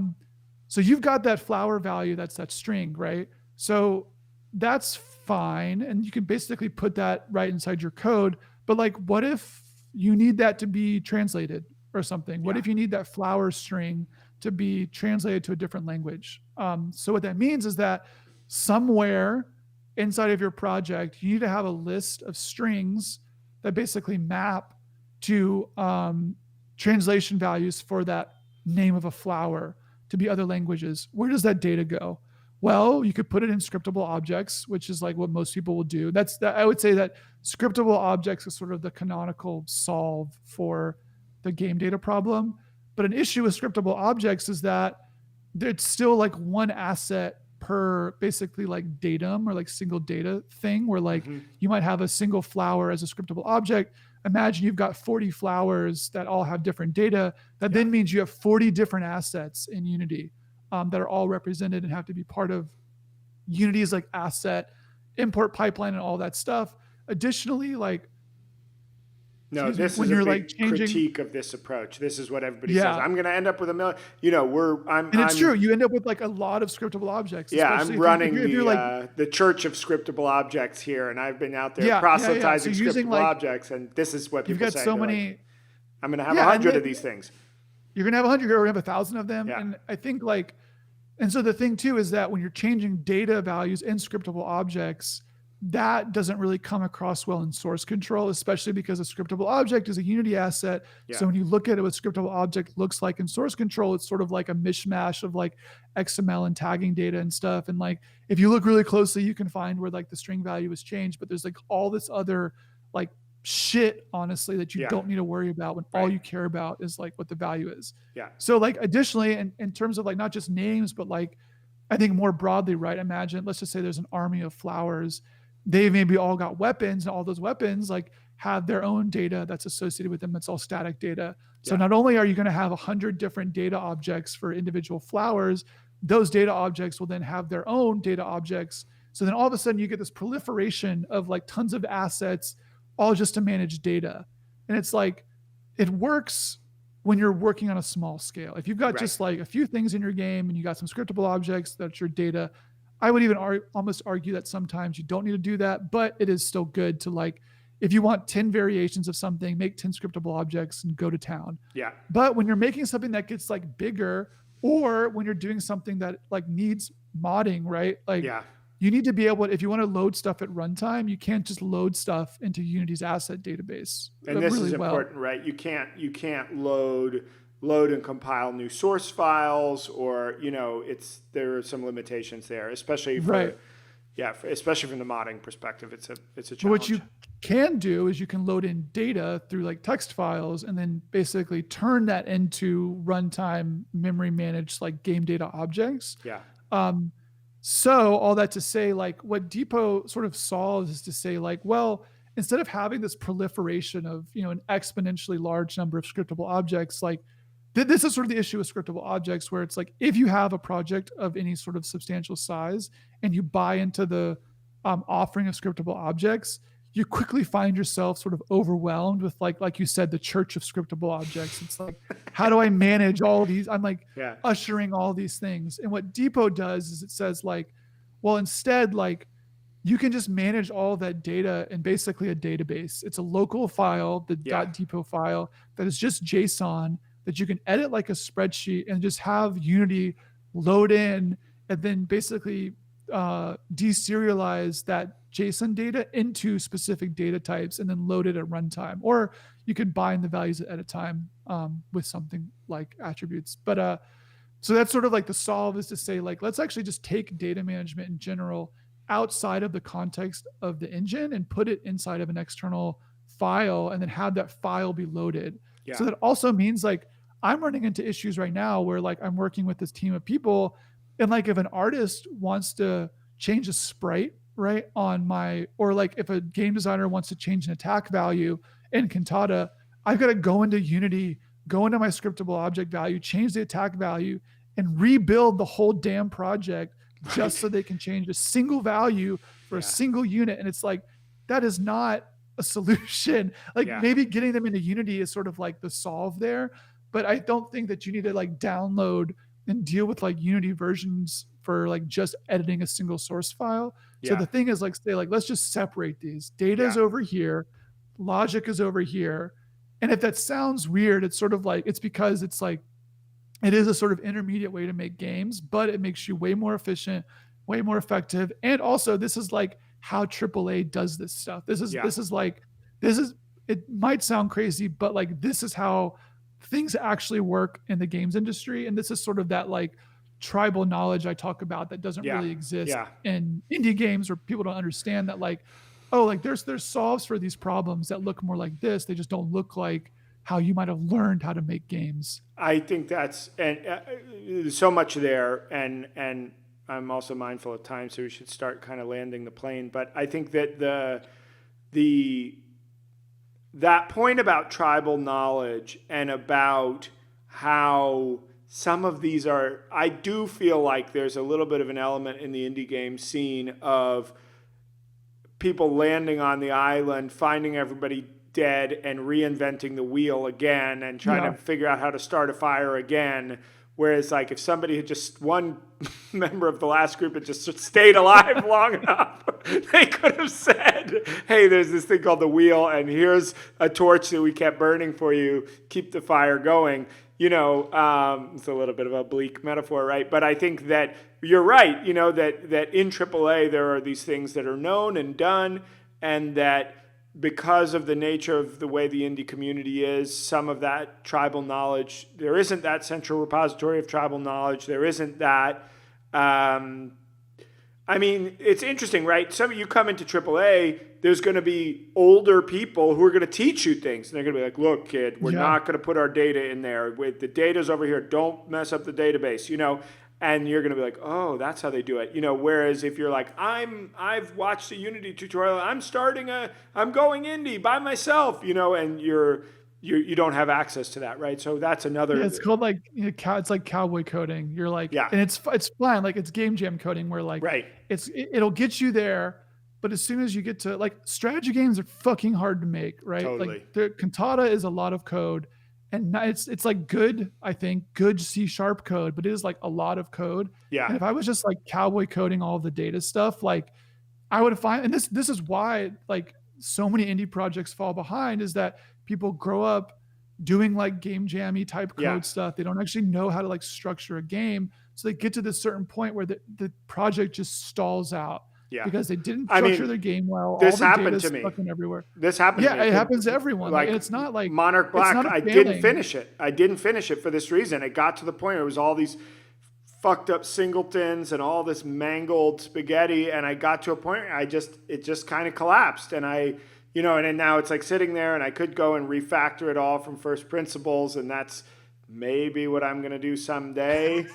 So you've got that flower value, that's that string, right? So that's fine, and you can basically put that right inside your code. But like, what if you need that to be translated or something? What Yeah. if you need that flower string to be translated to a different language? So what that means is that somewhere inside of your project, you need to have a list of strings that basically map to translation values for that name of a flower to be other languages. Where does that data go? Well, you could put it in scriptable objects, which is like what most people will do. That's that. I would say that scriptable objects is sort of the canonical solve for the game data problem. But an issue with scriptable objects is that it's still like one asset per basically like datum or like single data thing, where like you might have a single flower as a scriptable object. Imagine you've got 40 flowers that all have different data. That then means you have 40 different assets in Unity that are all represented and have to be part of Unity's like asset import pipeline and all that stuff. Additionally, like, No, this when is a you're big like changing, critique of this approach. This is what everybody says. yeah, I'm going to end up with a million. and it's true. You end up with like a lot of scriptable objects. Yeah, Especially I'm running if you're like, the church of scriptable objects here, and I've been out there yeah. proselytizing So using scriptable like, objects, and this is what you've people got say. so They're many, like, I'm going to have yeah, 100 of these things. You're gonna have 100, you're gonna have 1,000 of them, Yeah. and I think like, and so the thing too is that when you're changing data values in scriptable objects, that doesn't really come across well in source control, especially because a scriptable object is a Unity asset. Yeah. So when you look at it, what scriptable object looks like in source control, it's sort of like a mishmash of like XML and tagging data and stuff. And like, if you look really closely, you can find where like the string value has changed, but there's like all this other like shit, honestly, that you Yeah. don't need to worry about when all you care about is like what the value is. Yeah. So like additionally, in terms of like not just names, but like I think more broadly, right? Imagine, let's just say there's an army of flowers. They maybe all got weapons, and all those weapons like have their own data that's associated with them. That's all static data. So Yeah. not only are you going to have 100 different data objects for individual flowers, those data objects will then have their own data objects. So then all of a sudden you get this proliferation of like tons of assets, all just to manage data. And it's like, it works when you're working on a small scale. If you've got Right. just like a few things in your game and you got some scriptable objects, that's your data. I would even almost argue that sometimes you don't need to do that, but it is still good to like, if you want 10 variations of something, make 10 scriptable objects and go to town. Yeah. But when you're making something that gets like bigger, or when you're doing something that like needs modding, right? Like Yeah. you need to be able, if you want to load stuff at runtime, you can't just load stuff into Unity's asset database. And this really is well. important, right? You can't load and compile new source files, or there are some limitations there, especially for Right. especially from the modding perspective. It's a challenge. But what you can do is you can load in data through like text files and then basically turn that into runtime memory managed like game data objects. Yeah. So all that to say, like what Depot sort of solves is to say like, well, instead of having this proliferation of, an exponentially large number of scriptable objects, like this is sort of the issue with scriptable objects, where it's like, if you have a project of any sort of substantial size and you buy into the offering of scriptable objects, you quickly find yourself sort of overwhelmed with like you said, the church of scriptable objects. It's like, how do I manage all these? I'm like ushering all these things. And what Depot does is it says like, well, instead, like you can just manage all of that data in basically a database. It's a local file, the .depot file, that is just JSON that you can edit like a spreadsheet and just have Unity load in and then basically deserialize that JSON data into specific data types and then load it at runtime. Or you could bind the values at a time with something like attributes. But so that's sort of like the solve, is to say like, let's actually just take data management in general outside of the context of the engine and put it inside of an external file and then have that file be loaded. Yeah. So that also means like I'm running into issues right now where like I'm working with this team of people, and like if an artist wants to change a sprite, right, or like if a game designer wants to change an attack value in Cantata, I've got to go into Unity, go into my scriptable object value, change the attack value, and rebuild the whole damn project just so they can change a single value for a single unit. And it's like, that is not a solution. Like maybe getting them into Unity is sort of like the solve there, but I don't think that you need to like download and deal with like Unity versions for like just editing a single source file. So the thing is like, say like, let's just separate these. Data is over here, logic is over here. And if that sounds weird, it's sort of like, it's because it's like, it is a sort of intermediate way to make games, but it makes you way more efficient, way more effective. And also this is like how AAA does this stuff. This is it might sound crazy, but like, this is how things actually work in the games industry. And this is sort of that like tribal knowledge I talk about that doesn't really exist in indie games, where people don't understand that like, oh, like there's solves for these problems that look more like this. They just don't look like how you might have learned how to make games. I think that's, and there's so much there, and I'm also mindful of time, so we should start kind of landing the plane. But I think that that point about tribal knowledge and about how some of these are, I do feel like there's a little bit of an element in the indie game scene of people landing on the island, finding everybody dead and reinventing the wheel again and trying to figure out how to start a fire again. Whereas like if somebody had just, one member of the last group had just stayed alive long enough, they could have said, hey, there's this thing called the wheel, and here's a torch that we kept burning for you, keep the fire going. It's a little bit of a bleak metaphor, right? But I think that you're right, that in AAA there are these things that are known and done, and that because of the nature of the way the indie community is, some of that tribal knowledge, there isn't that central repository of tribal knowledge. There isn't that. It's interesting, right? Some of you come into AAA, there's going to be older people who are going to teach you things. And they're going to be like, look, kid, we're not going to put our data in there. The data's over here. Don't mess up the database, And you're going to be like, oh, that's how they do it. Whereas if you're like, I've watched a Unity tutorial, I'm going indie by myself, and you don't have access to that, right? So that's another. Yeah, it's called like it's like cowboy coding. You're like, Yeah. and it's fine. Like it's game jam coding where like Right. it'll get you there, but as soon as you get to like strategy games are fucking hard to make, right? Like Totally. the Cantata is a lot of code, and it's like good, I think, good C# code, but it is like a lot of code. Yeah. And if I was just like cowboy coding all the data stuff, like I would find, and this is why like so many indie projects fall behind is that people grow up doing like game jammy type Yeah. code stuff. They don't actually know how to like structure a game. So they get to this certain point where the project just stalls out Yeah. because they didn't I structure mean, their game well. All this the happened data's to me. fucking everywhere. This happened to Yeah, me. it happens to everyone. Like And it's not like Monarch it's Black, not a I failing. didn't finish it. I didn't finish it for this reason. It got to the point where it was all these fucked up singletons and all this mangled spaghetti, and I got to a point where it just kind of collapsed, and and then now it's like sitting there, and I could go and refactor it all from first principles, and that's maybe what I'm gonna do someday.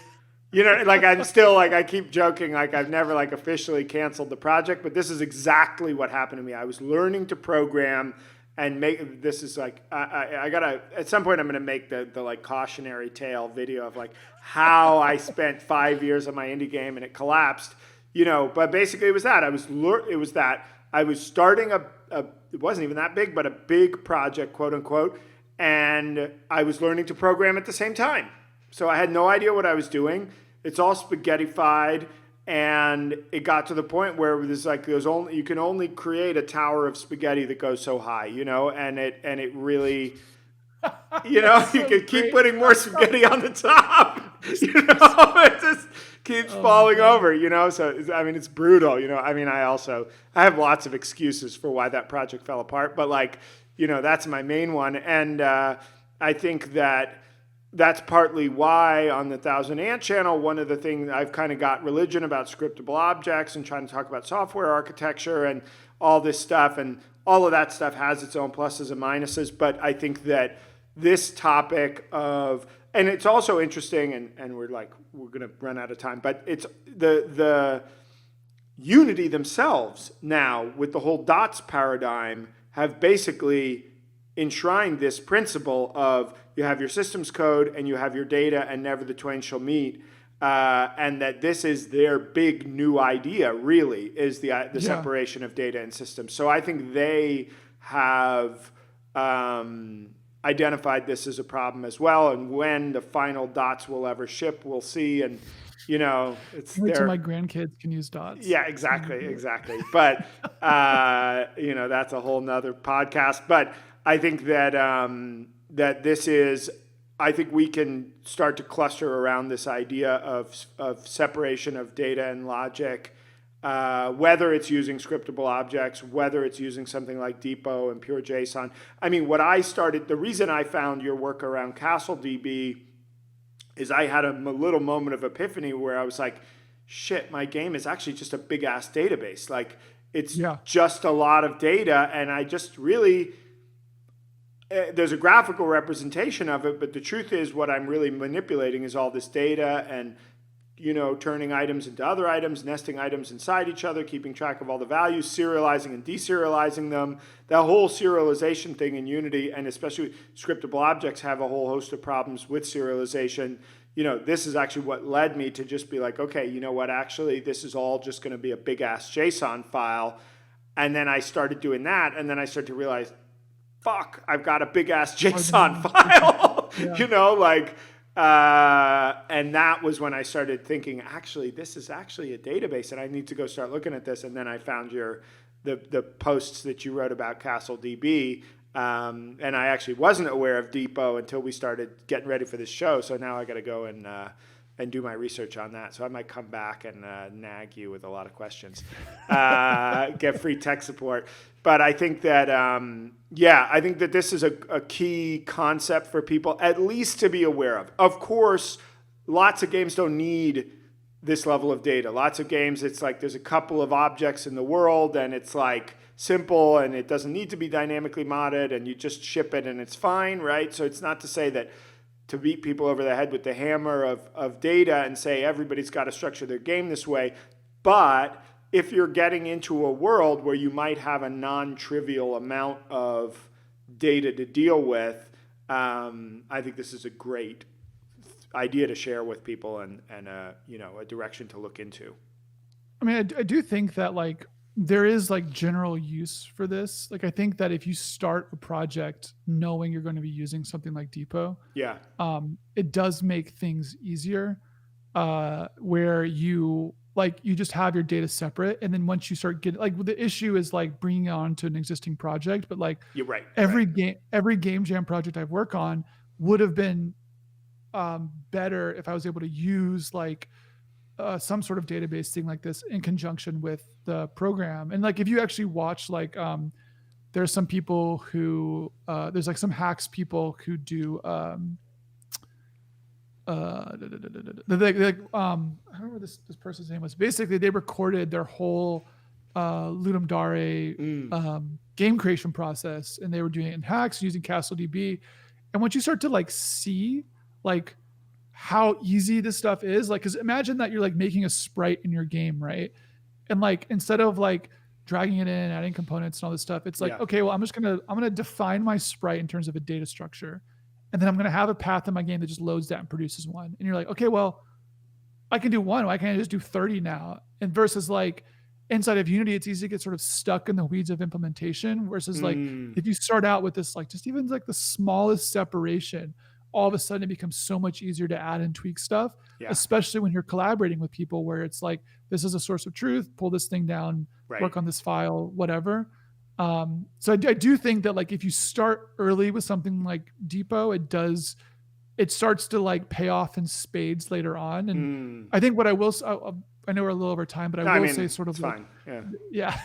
Like I'm still like I keep joking like I've never like officially canceled the project, but this is exactly what happened to me. I was learning to program and make this is like I gotta at some point I'm gonna make the like cautionary tale video of like how I spent 5 years on my indie game and it collapsed. But basically it was that I was starting a it wasn't even that big, but a big project, quote unquote, and I was learning to program at the same time. So I had no idea what I was doing. It's all spaghettified, and it got to the point where you can only create a tower of spaghetti that goes so high, and it really, you can keep putting more spaghetti on the top, it just keeps falling over, So it's brutal, I have lots of excuses for why that project fell apart, but that's my main one, and I think that's partly why on the Thousand Ant channel, one of the things I've kind of got religion about scriptable objects and trying to talk about software architecture and all this stuff. And all of that stuff has its own pluses and minuses. But I think that this topic and it's also interesting, and we're going to run out of time, but it's the Unity themselves now with the whole dots paradigm have basically enshrined this principle of you have your systems code and you have your data and never the twain shall meet, and that this is their big new idea really is the separation of data and systems. So I think they have identified this as a problem as well, and when the final dots will ever ship we'll see, and it's wait till my grandkids can use dots. Yeah, exactly. But that's a whole nother podcast. But I think that that this is. I think we can start to cluster around this idea of separation of data and logic, whether it's using scriptable objects, whether it's using something like Depot and pure JSON. The reason I found your work around CastleDB is I had a little moment of epiphany where I was like, shit, my game is actually just a big ass database. Like it's just a lot of data, and I just really there's a graphical representation of it, but the truth is what I'm really manipulating is all this data and turning items into other items, nesting items inside each other, keeping track of all the values, serializing and deserializing them. That whole serialization thing in Unity, and especially scriptable objects, have a whole host of problems with serialization. This is actually what led me to just be like, okay, you know what, actually, this is all just going to be a big-ass JSON file. And then I started doing that, and then I started to realize, fuck, I've got a big-ass JSON file, and that was when I started thinking, actually, this is actually a database, and I need to go start looking at this. And then I found the posts that you wrote about CastleDB, and I actually wasn't aware of Depot until we started getting ready for this show. So now I got to go and do my research on that. So I might come back and nag you with a lot of questions, get free tech support. But I think that, I think that this is a key concept for people at least to be aware of. Of course, lots of games don't need this level of data. Lots of games, it's like there's a couple of objects in the world and it's like simple and it doesn't need to be dynamically modded and you just ship it and it's fine, right? So it's not to say that to beat people over the head with the hammer of data and say everybody's got to structure their game this way. But if you're getting into a world where you might have a non-trivial amount of data to deal with, I think this is a great idea to share with people and a direction to look into. I mean, I do think that like there is like general use for this. Like I think that if you start a project knowing you're going to be using something like Depot, Yeah. it does make things easier. Where you just have your data separate, and then once you start getting like the issue is like bringing it on to an existing project, but like You're right. every game jam project I've worked on would have been better if I was able to use like some sort of database thing like this in conjunction with the program. And like if you actually watch like there's some people who there's like some hacks people who do I don't know what this person's name was. Basically, they recorded their whole Ludum Dare game creation process, and they were doing it in hacks using CastleDB. And once you start to like see like how easy this stuff is, like, because imagine that you're like making a sprite in your game, right? And like instead of like dragging it in, adding components and all this stuff, it's like, okay, well, I'm gonna define my sprite in terms of a data structure, and then I'm gonna have a path in my game that just loads that and produces one. And you're like, okay, well, I can do one. Why can't I just do 30 now? And versus like inside of Unity, it's easy to get sort of stuck in the weeds of implementation. Versus like if you start out with this, like just even like the smallest separation, all of a sudden it becomes so much easier to add and tweak stuff, especially when you're collaborating with people where it's like, this is a source of truth, pull this thing down, work on this file, whatever. So I do think that like if you start early with something like Depot, it starts to like pay off in spades later on. And I think what I will, I know we're a little over time, but I will say sort of like, fine. Yeah.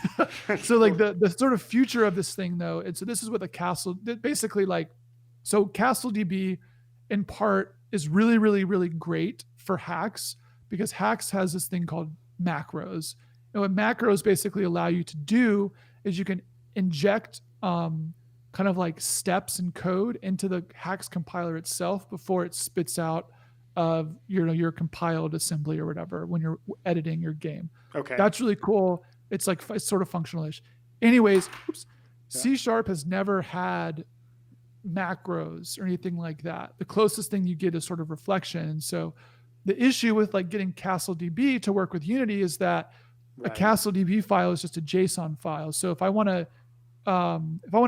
So like the sort of future of this thing though, and so this is what the Castle, basically like, so CastleDB in part is really, really, really great for hacks because hacks has this thing called macros. And what macros basically allow you to do is you can inject kind of like steps and code into the hacks compiler itself before it spits out of your compiled assembly or whatever when you're editing your game. Okay. That's really cool. It's like it's sort of functional-ish. Anyways, C# has never had macros or anything like that. The closest thing you get is sort of reflection. And so the issue with like getting CastleDB to work with Unity is that a CastleDB file is just a JSON file. So if I want to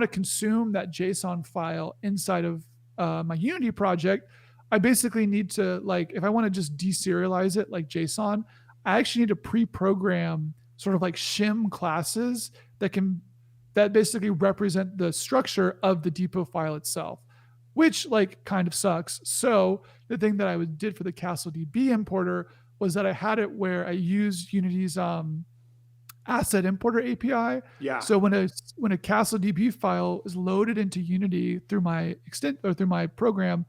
consume that JSON file inside of my Unity project, I basically need to like, if I want to just deserialize it like JSON, I actually need to pre-program sort of like shim classes that basically represent the structure of the Depot file itself, which like kind of sucks. So the thing that I did for the CastleDB importer was that I had it where I used Unity's asset importer API. Yeah. So when a CastleDB file is loaded into Unity through my through my program,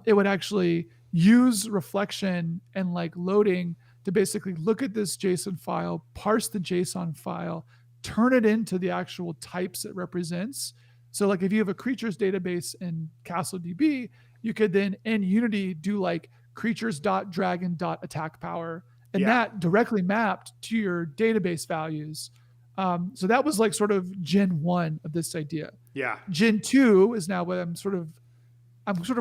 it would actually use reflection and like loading to basically look at this JSON file, parse the JSON file, turn it into the actual types it represents. So like if you have a creatures database in CastleDB, you could then in Unity do like creatures.dragon.attack power, and that directly mapped to your database values. So that was like sort of Gen 1 of this idea. Yeah. Gen 2 is now what I'm sort of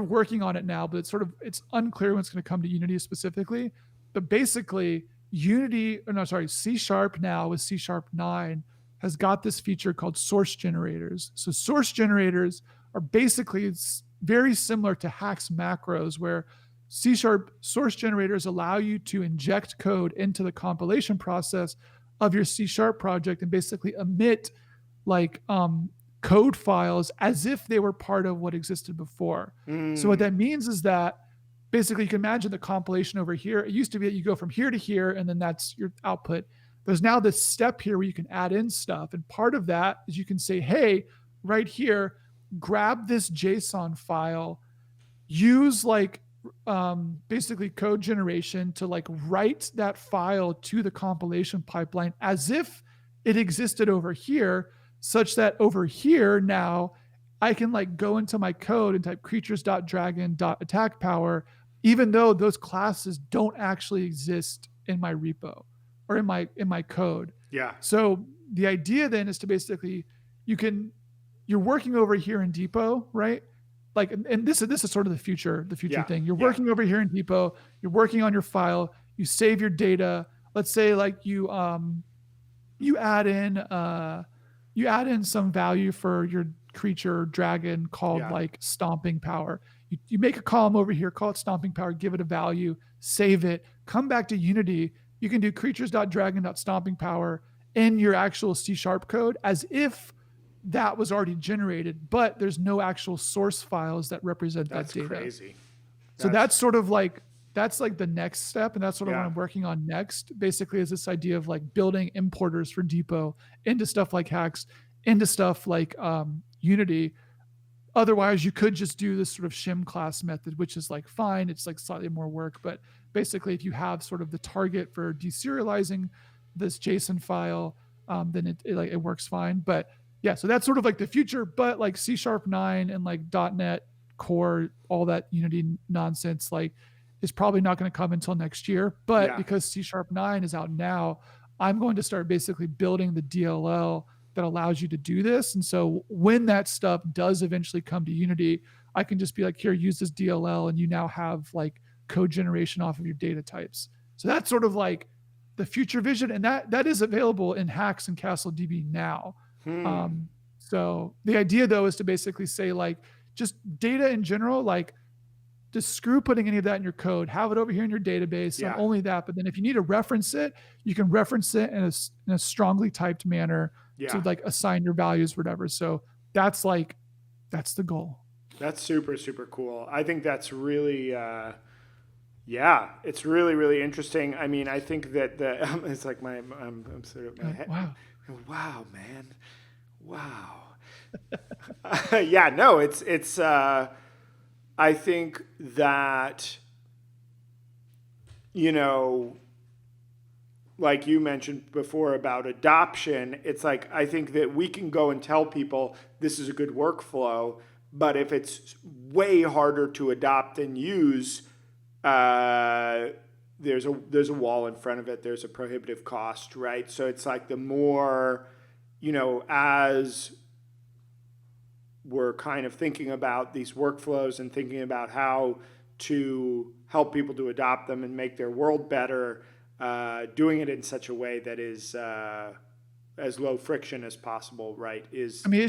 working on it now, but it's unclear when it's going to come to Unity specifically. But basically, C# now with C# 9 has got this feature called source generators. So source generators are basically very similar to hacks macros, where C# source generators allow you to inject code into the compilation process of your C# project and basically emit like code files as if they were part of what existed before. So what that means is that basically you can imagine the compilation over here. It used to be that you go from here to here and then that's your output. There's now this step here where you can add in stuff. And part of that is you can say, hey, right here, grab this JSON file, use like basically code generation to like write that file to the compilation pipeline as if it existed over here, such that over here now I can like go into my code and type creatures.dragon.attack power, even though those classes don't actually exist in my repo or in my code. Yeah. So the idea then is to basically you're working over here in Depot, right? like, and this is sort of the future Yeah. thing. You're Yeah. working over here in Depot, you're working on your file, you save your data. Let's say like you add in some value for your creature dragon called Yeah. like stomping power. You make a column over here, call it stomping power, give it a value, save it, come back to Unity. You can do creatures.dragon.stomping power in your actual C# code as if that was already generated, but there's no actual source files that represent that That's data. crazy. So that's sort of like that's like the next step, and that's sort of what Yeah. I'm working on next. Basically, is this idea of like building importers for Depot into stuff like Hacks, into stuff like Unity. Otherwise, you could just do this sort of shim class method, which is like fine. It's like slightly more work, but basically, if you have sort of the target for deserializing this JSON file, then it works fine. But yeah, so that's sort of like the future. But like C#9 and like .NET Core, all that Unity nonsense, like is probably not going to come until next year. But Yeah. because C#9 is out now, I'm going to start basically building the DLL that allows you to do this. And so when that stuff does eventually come to Unity, I can just be like, here, use this DLL, and you now have like code generation off of your data types. So that's sort of like the future vision, and that is available in Hacks and CastleDB now. So the idea though is to basically say like just data in general, like just screw putting any of that in your code, have it over here in your database. Yeah. Not only that, but then if you need to reference it, you can reference it in a strongly typed manner to Yeah. like assign your values, whatever. So that's the goal. That's super, super cool. I think that's really, yeah, it's really, really interesting. I mean, I think that it's like I'm sort of my head. Wow. Wow, man. Wow. Yeah, no, it's, I think that, you know, like you mentioned before about adoption, it's like I think that we can go and tell people this is a good workflow, but if it's way harder to adopt and use, there's a wall in front of it. There's a prohibitive cost, right? So it's like the more, as we're kind of thinking about these workflows and thinking about how to help people to adopt them and make their world better, doing it in such a way that is as low friction as possible, right? I mean,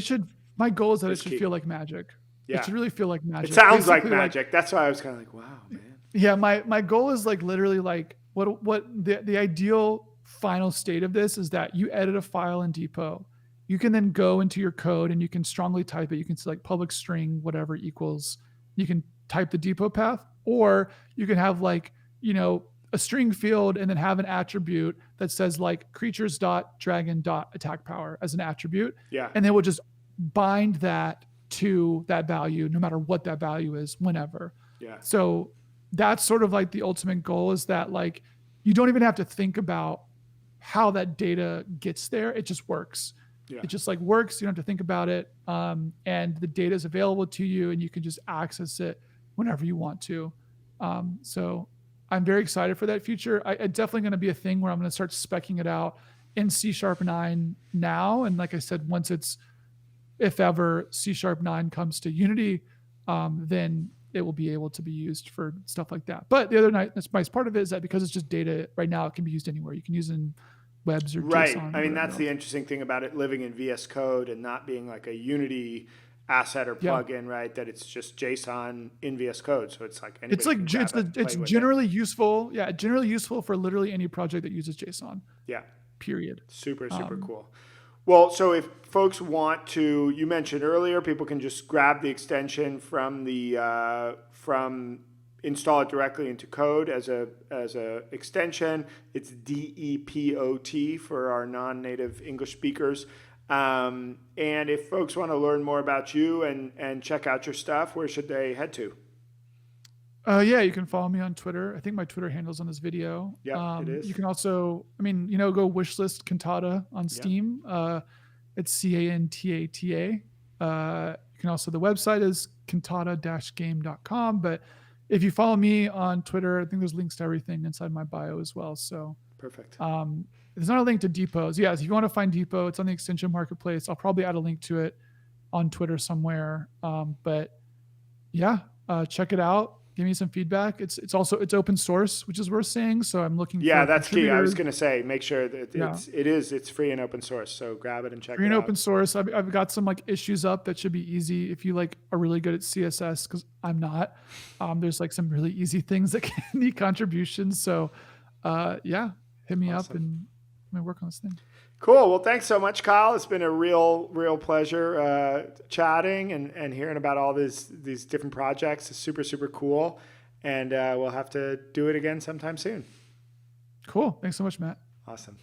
my goal is that it should key. feel like magic. Yeah. It should really feel like magic. It sounds Basically, like magic. That's why I was kind of like, wow, man. Yeah, my goal is like literally like what the ideal final state of this is that you edit a file in Depot. You can then go into your code and you can strongly type it. You can select public string, whatever equals. You can type the Depot path, or you can have like, a string field and then have an attribute that says like creatures.dragon.attack power as an attribute. Yeah. And then we'll just bind that to that value, no matter what that value is, whenever. Yeah. So that's sort of like the ultimate goal, is that like you don't even have to think about how that data gets there. It just works. Yeah. It just like works. You don't have to think about it. And the data is available to you and you can just access it whenever you want to. So I'm very excited for that future. It's definitely going to be a thing where I'm going to start speccing it out in C#9 now. And like I said, if ever C#9 comes to Unity, then it will be able to be used for stuff like that. But the other nice part of it is that because it's just data right now, it can be used anywhere. You can use it in webs or right. JSON. I mean, that's the interesting thing about it living in VS Code and not being like a Unity asset or plugin, right? That it's just JSON in VS Code. So it's like it's generally useful. Yeah, generally useful for literally any project that uses JSON. Yeah. Period. Super cool. Well, so if folks want to, you mentioned earlier, people can just grab the extension from install it directly into code as a extension. It's DEPOT for our non-native English speakers. And if folks want to learn more about you and check out your stuff, where should they head to? Yeah, you can follow me on Twitter. I think my Twitter handle's on this video. Yeah, it is. You can also, go wishlist Cantata on Steam. It's Cantata. You can also, the website is cantata-game.com. But if you follow me on Twitter, I think there's links to everything inside my bio as well. So perfect. There's not a link to Depot's. Yeah, if you want to find Depot, it's on the Extension Marketplace. I'll probably add a link to it on Twitter somewhere. But Yeah, check it out. Give me some feedback. It's also it's open source, which is worth saying. So I'm looking Yeah, for that's key. I was contributors. going to say, make sure that Yeah, it's free and open source. So grab it and check free it and out. open source. I've got some like issues up that should be easy if you like are really good at CSS because I'm not. There's like some really easy things that can need contributions. So, yeah, hit me up Awesome. and let me work on this thing. Cool. Well, thanks so much, Kyle. It's been a real pleasure chatting and hearing about all these different projects. It's super cool, and we'll have to do it again sometime soon. Cool. Thanks so much, Matt. Awesome.